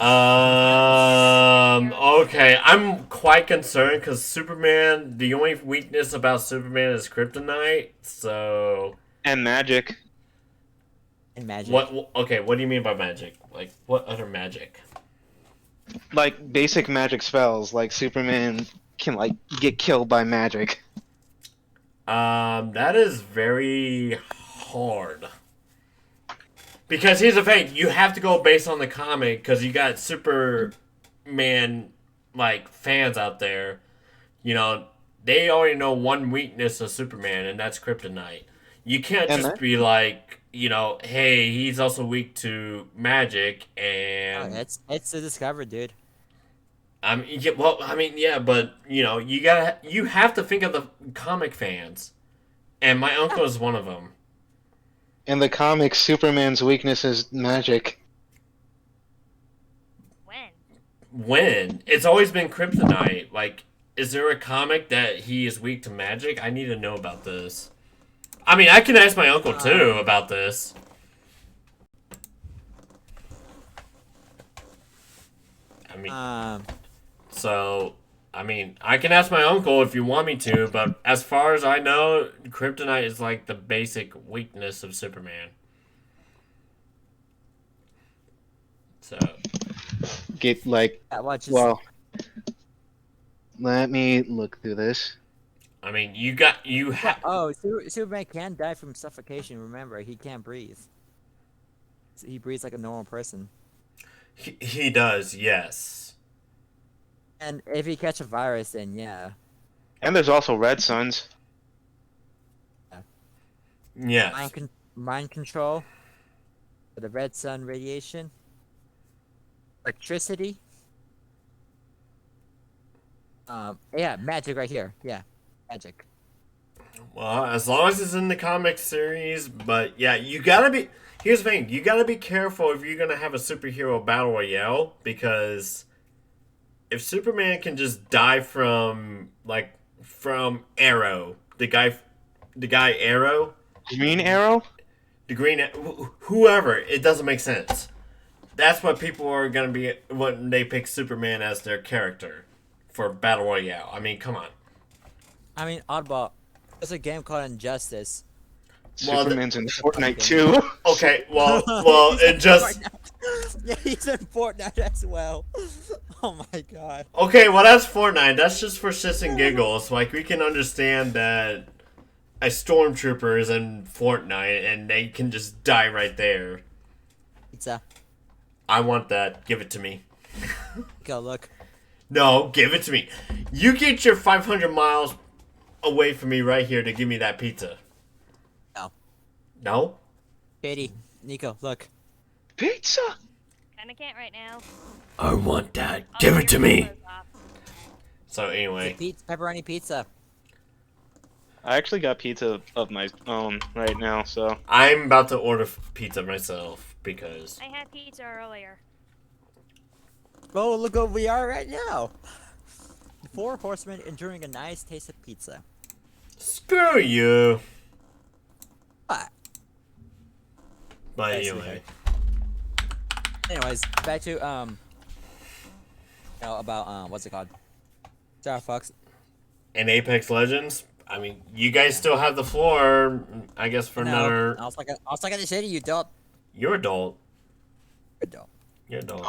[SPEAKER 1] Okay, I'm quite concerned because Superman, the only weakness about Superman is kryptonite, so...
[SPEAKER 4] And magic.
[SPEAKER 2] And magic.
[SPEAKER 1] What? Okay, what do you mean by magic? Like, what other magic?
[SPEAKER 4] Like, basic magic spells, like Superman can, like, get killed by magic.
[SPEAKER 1] That is very hard. Because here's the thing, you have to go based on the comic, because you got Superman, like, fans out there, you know, they already know one weakness of Superman, and that's kryptonite. You can't just be like, hey, he's also weak to magic, and
[SPEAKER 2] it's a discovery, dude.
[SPEAKER 1] I mean, yeah, but you have to think of the comic fans, and my uncle is one of them.
[SPEAKER 4] In the comics, Superman's weakness is magic.
[SPEAKER 1] When? It's always been kryptonite. Like, is there a comic that he is weak to magic? I need to know about this. I mean, I can ask my uncle too about this. I mean, I can ask my uncle if you want me to, but as far as I know, kryptonite is like the basic weakness of Superman. So,
[SPEAKER 4] let me look through this.
[SPEAKER 1] I mean,
[SPEAKER 2] Superman can die from suffocation. Remember, he can't breathe. He breathes like a normal person.
[SPEAKER 1] He does, yes.
[SPEAKER 2] And if he catch a virus, then yeah.
[SPEAKER 4] And there's also red suns.
[SPEAKER 1] Yeah.
[SPEAKER 2] Mind control. For the red sun radiation. Electricity. Yeah, magic right here. Yeah, magic.
[SPEAKER 1] Well, as long as it's in the comic series, but yeah, you gotta be. Here's the thing: you gotta be careful if you're gonna have a superhero battle royale, because if Superman can just die from Arrow, the guy Arrow,
[SPEAKER 4] Green Arrow,
[SPEAKER 1] whoever, it doesn't make sense. That's what people are gonna be when they pick Superman as their character for battle royale. I mean, come on.
[SPEAKER 2] I mean, oddball. There's a game called Injustice.
[SPEAKER 4] Superman's in Fortnite too.
[SPEAKER 1] Okay, well, it just.
[SPEAKER 2] Yeah, he's in Fortnite as well. Oh my god.
[SPEAKER 1] Okay, well that's Fortnite. That's just for shits and giggles. Like, we can understand that a stormtrooper is in Fortnite and they can just die right there.
[SPEAKER 2] Pizza.
[SPEAKER 1] I want that. Give it to me.
[SPEAKER 2] Go look.
[SPEAKER 1] No, give it to me. You get your 500 miles away from me right here to give me that pizza.
[SPEAKER 2] No.
[SPEAKER 1] No?
[SPEAKER 2] Shady. Nico, look.
[SPEAKER 4] Pizza?
[SPEAKER 3] Kinda can't right now.
[SPEAKER 1] I want that. Give it to me. So anyway.
[SPEAKER 2] Pepperoni pizza.
[SPEAKER 4] I actually got pizza of my own right now, so.
[SPEAKER 1] I'm about to order pizza myself because.
[SPEAKER 3] I had pizza earlier.
[SPEAKER 2] Oh, look where we are right now. The 4 horsemen enjoying a nice taste of pizza.
[SPEAKER 1] Screw you.
[SPEAKER 2] What?
[SPEAKER 1] But anyway.
[SPEAKER 2] Anyways, back to about what's it called? Star Fox.
[SPEAKER 1] And Apex Legends. I mean, you guys still have the floor, I guess, for another.
[SPEAKER 2] I was like to say to you, adult.
[SPEAKER 1] You're adult.
[SPEAKER 2] Adult.
[SPEAKER 1] You're adult.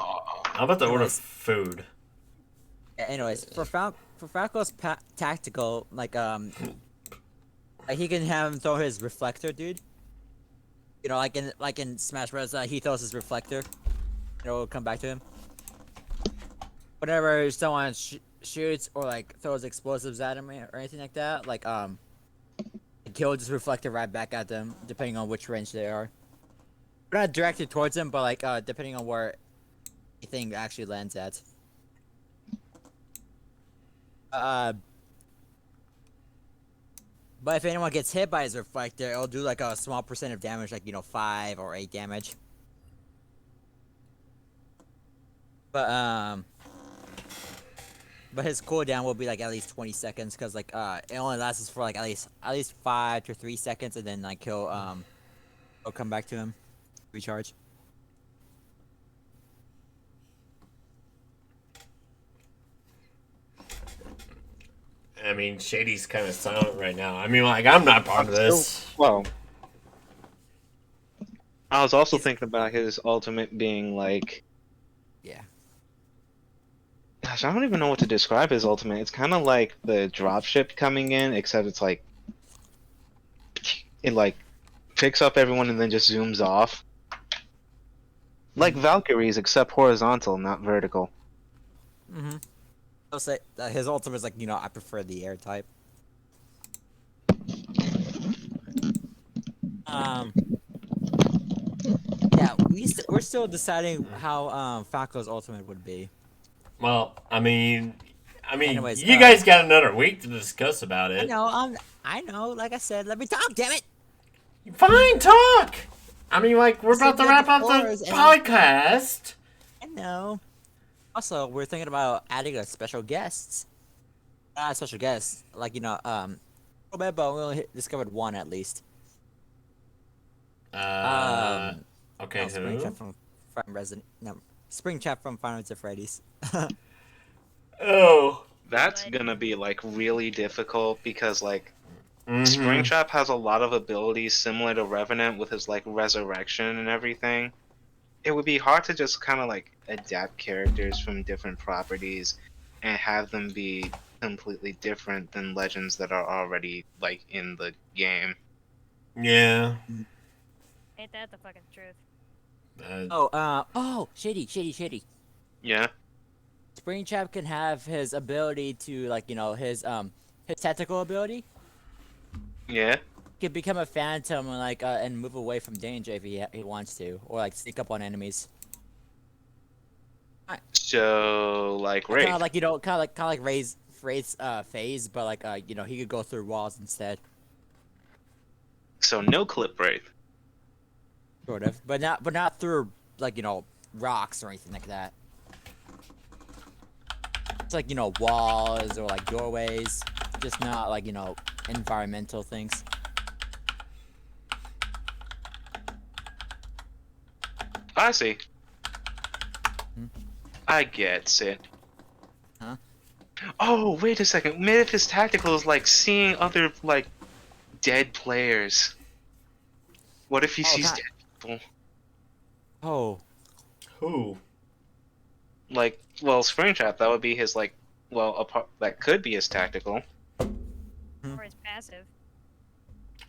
[SPEAKER 1] I'm about to order food.
[SPEAKER 2] Yeah, anyways, for Falco's tactical, like he can have him throw his reflector, dude. You know, like in Smash Bros. He throws his reflector. It'll come back to him. Whenever someone shoots or like throws explosives at him or anything like that, like he'll just reflect it right back at them, depending on which range they are. Not directed towards them, but like depending on where the thing actually lands at. But if anyone gets hit by his reflector, it'll do like a small percent of damage, like 5 or 8 damage. But his cooldown will be like at least 20 seconds, because like it only lasts for like at least 5 to 3 seconds, and then like he'll come back to him, recharge.
[SPEAKER 1] I mean, Shady's kind of silent right now. I mean, like, I'm not part of this.
[SPEAKER 4] Well, I was also thinking about his ultimate being like.
[SPEAKER 2] Yeah.
[SPEAKER 4] Gosh, I don't even know what to describe his ultimate. It's kind of like the dropship coming in, except it's like it like picks up everyone and then just zooms off. Like Valkyrie's, except horizontal, not vertical.
[SPEAKER 2] Mm-hmm. I'll say his ultimate is like, I prefer the air type. Yeah, we're still deciding how Falco's ultimate would be.
[SPEAKER 1] Well, I mean,
[SPEAKER 2] Anyways,
[SPEAKER 1] you guys got another week to discuss about it.
[SPEAKER 2] I know. Like I said, let me talk. Damn it.
[SPEAKER 1] Fine, talk. I mean, like we're about to wrap up the podcast.
[SPEAKER 2] I know. Also, we're thinking about adding a special guest. Not a special guest, like but we only discovered one at least.
[SPEAKER 1] Okay,
[SPEAKER 2] Spring
[SPEAKER 1] who?
[SPEAKER 2] Chat from Spring Chat from Final Fantasy Freddy's.
[SPEAKER 1] Oh,
[SPEAKER 4] That's gonna be like really difficult because like
[SPEAKER 1] mm-hmm.
[SPEAKER 4] Springtrap has a lot of abilities similar to Revenant with his like resurrection and everything. It would be hard to just kind of like adapt characters from different properties and have them be completely different than legends that are already like in the game.
[SPEAKER 1] Yeah.
[SPEAKER 3] Ain't that the fucking truth?
[SPEAKER 2] Shady.
[SPEAKER 4] Yeah.
[SPEAKER 2] Springtrap can have his ability to his tactical ability.
[SPEAKER 4] Yeah.
[SPEAKER 2] He can become a phantom and and move away from danger if he wants to, or like sneak up on enemies.
[SPEAKER 4] So like Wraith.
[SPEAKER 2] Kind of like Ray's phase, but he could go through walls instead.
[SPEAKER 4] So no clip Wraith.
[SPEAKER 2] Sort of, but not through rocks or anything like that. It's like walls or like doorways, just not environmental things.
[SPEAKER 4] I see. I get it.
[SPEAKER 2] Huh?
[SPEAKER 4] Oh, wait a second. Maybe if his tactical is like seeing other like dead players. What if he sees dead people?
[SPEAKER 2] Oh.
[SPEAKER 1] Who?
[SPEAKER 4] Like, well, Springtrap, that would be his like, that could be his tactical.
[SPEAKER 3] Or his passive.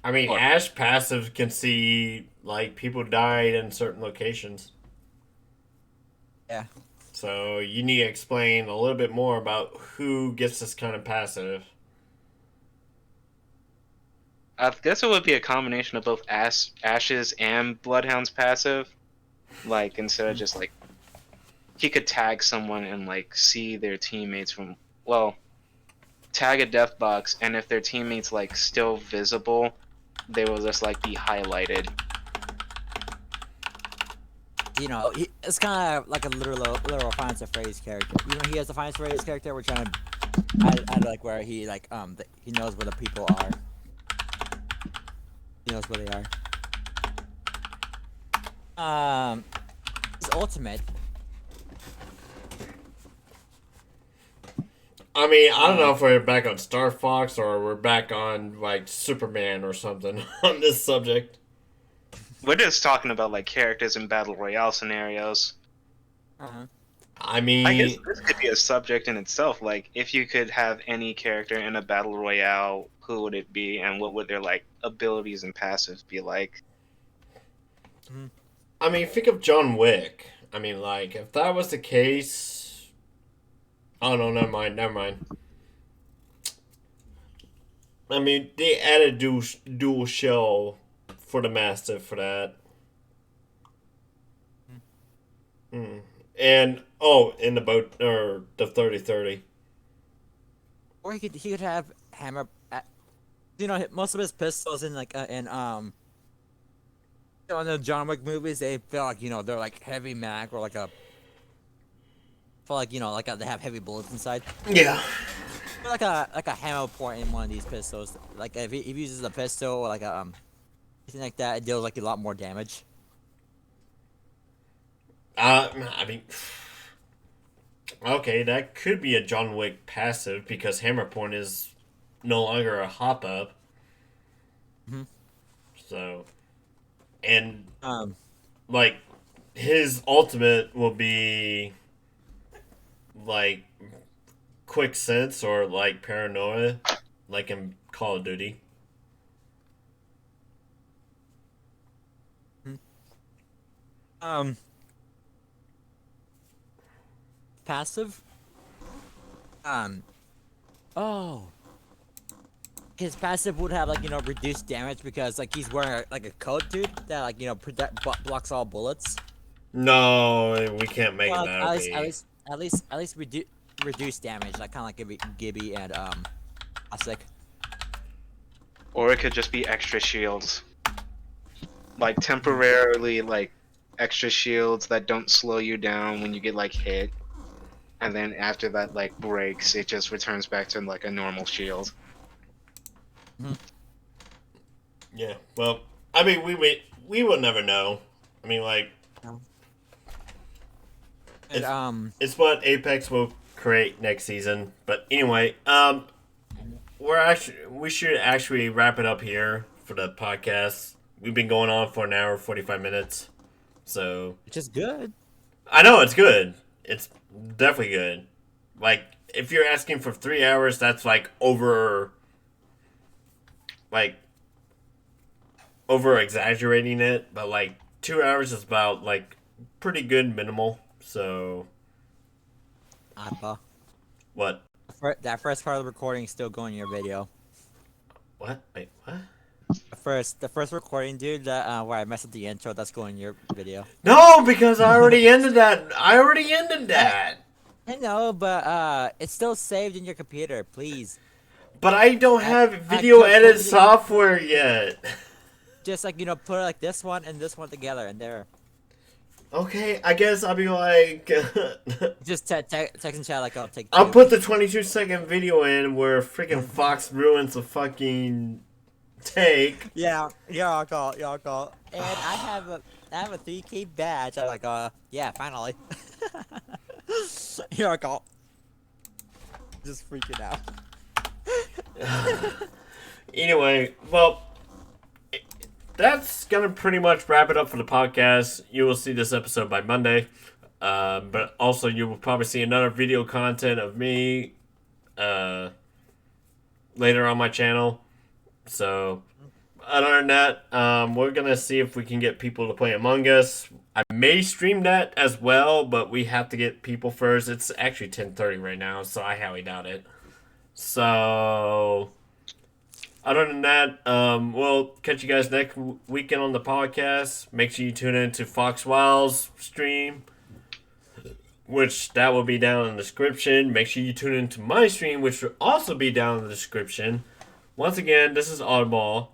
[SPEAKER 1] I mean, Ash passive can see like people died in certain locations.
[SPEAKER 2] Yeah.
[SPEAKER 1] So you need to explain a little bit more about who gets this kind of passive.
[SPEAKER 4] I guess it would be a combination of both Ash's and Bloodhound's passive. Like, instead of just like, he could tag someone and like see their teammates from, tag a death box, and if their teammates like still visible, they will just like be highlighted.
[SPEAKER 2] It's kind of like a literal Finance of Phrase character. He has a Finance of Phrase character. We're trying to add where he he knows where the people are. He knows where they are. His ultimate.
[SPEAKER 1] I mean, I don't know if we're back on Star Fox or we're back on like Superman or something on this subject.
[SPEAKER 4] We're just talking about like characters in battle royale scenarios.
[SPEAKER 1] I mean,
[SPEAKER 4] I guess this could be a subject in itself. Like, if you could have any character in a battle royale, who would it be, and what would their like abilities and passives be like?
[SPEAKER 1] I mean, think of John Wick. I mean, like, if that was the case, oh no, never mind. I mean, they added dual shell for the Mastiff for that. And in the boat or the 30-30.
[SPEAKER 2] Or he could have hammer. Most of his pistols in in the John Wick movies, they feel like they're like heavy mag or they have heavy bullets inside.
[SPEAKER 1] Yeah.
[SPEAKER 2] Like a hammer point in one of these pistols. Like if he uses a pistol or anything like that, it deals a lot more damage.
[SPEAKER 1] I mean, okay, that could be a John Wick passive because hammer point is no longer a hop up. So, and like his ultimate will be like quick sense or like paranoia, like in Call of Duty.
[SPEAKER 2] Passive. his passive would have like reduced damage because like he's wearing like a coat, dude, that like blocks all bullets.
[SPEAKER 1] No, we can't make
[SPEAKER 2] Well,
[SPEAKER 1] that.
[SPEAKER 2] at least reduce damage, like kind of like Gibby and Asik.
[SPEAKER 4] Or it could just be extra shields, like temporarily like extra shields that don't slow you down when you get like hit, and then after that like breaks, it just returns back to like a normal shield.
[SPEAKER 1] Yeah. Well, I mean, we will never know. I mean, like, it's what Apex will create next season. But anyway, we should actually wrap it up here for the podcast. We've been going on for an hour 45 minutes, so
[SPEAKER 2] which is good.
[SPEAKER 1] I know it's good. It's definitely good. Like, if you're asking for 3 hours, that's like over exaggerating it, but like 2 hours is about like pretty good minimal. So
[SPEAKER 2] Appa.
[SPEAKER 1] What?
[SPEAKER 2] That first part of the recording is still going in your video.
[SPEAKER 1] What? Wait, what?
[SPEAKER 2] The first recording, dude, that where I messed up the intro, that's going in your video.
[SPEAKER 1] No, because I already ended that. I
[SPEAKER 2] know, but it's still saved in your computer, please.
[SPEAKER 1] But I don't have video edit software yet.
[SPEAKER 2] Just like put like this one and this one together, and there.
[SPEAKER 1] Okay, I guess I'll be like.
[SPEAKER 2] Just text and chat like I'll take.
[SPEAKER 1] I'll put the 22-second video in where freaking Fox ruins the fucking take.
[SPEAKER 2] Yeah, I'll call. And I have a 3K badge. I'm like, yeah, finally. Yeah, I'll call. Just freaking out.
[SPEAKER 1] Anyway, well, that's gonna pretty much wrap it up for the podcast. You will see this episode by Monday, but also you will probably see another video content of me later on my channel. So other than that, we're gonna see if we can get people to play Among Us. I may stream that as well, but we have to get people first. It's actually 10:30 right now, so I highly doubt it. So other than that, we'll catch you guys next weekend on the podcast. Make sure you tune in to MrFoxWilde's stream, which that will be down in the description. Make sure you tune in to my stream, which will also be down in the description. Once again, this is Oddball.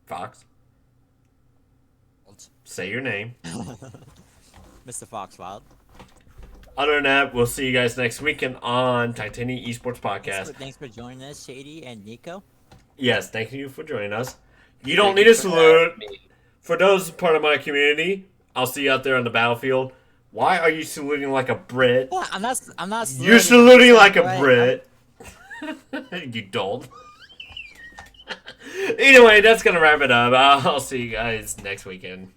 [SPEAKER 1] Fox. Say your name.
[SPEAKER 2] MrFoxWilde.
[SPEAKER 1] Other than that, we'll see you guys next weekend on Titania Esports Podcast.
[SPEAKER 2] Thanks for joining us, Shady and Nico.
[SPEAKER 1] Yes, thank you for joining us. You don't need a salute. For those part of my community, I'll see you out there on the battlefield. Why are you saluting like a Brit?
[SPEAKER 2] Well, I'm not saluting.
[SPEAKER 1] You're saluting like a Brit. You dolt. Anyway, that's gonna wrap it up. I'll see you guys next weekend.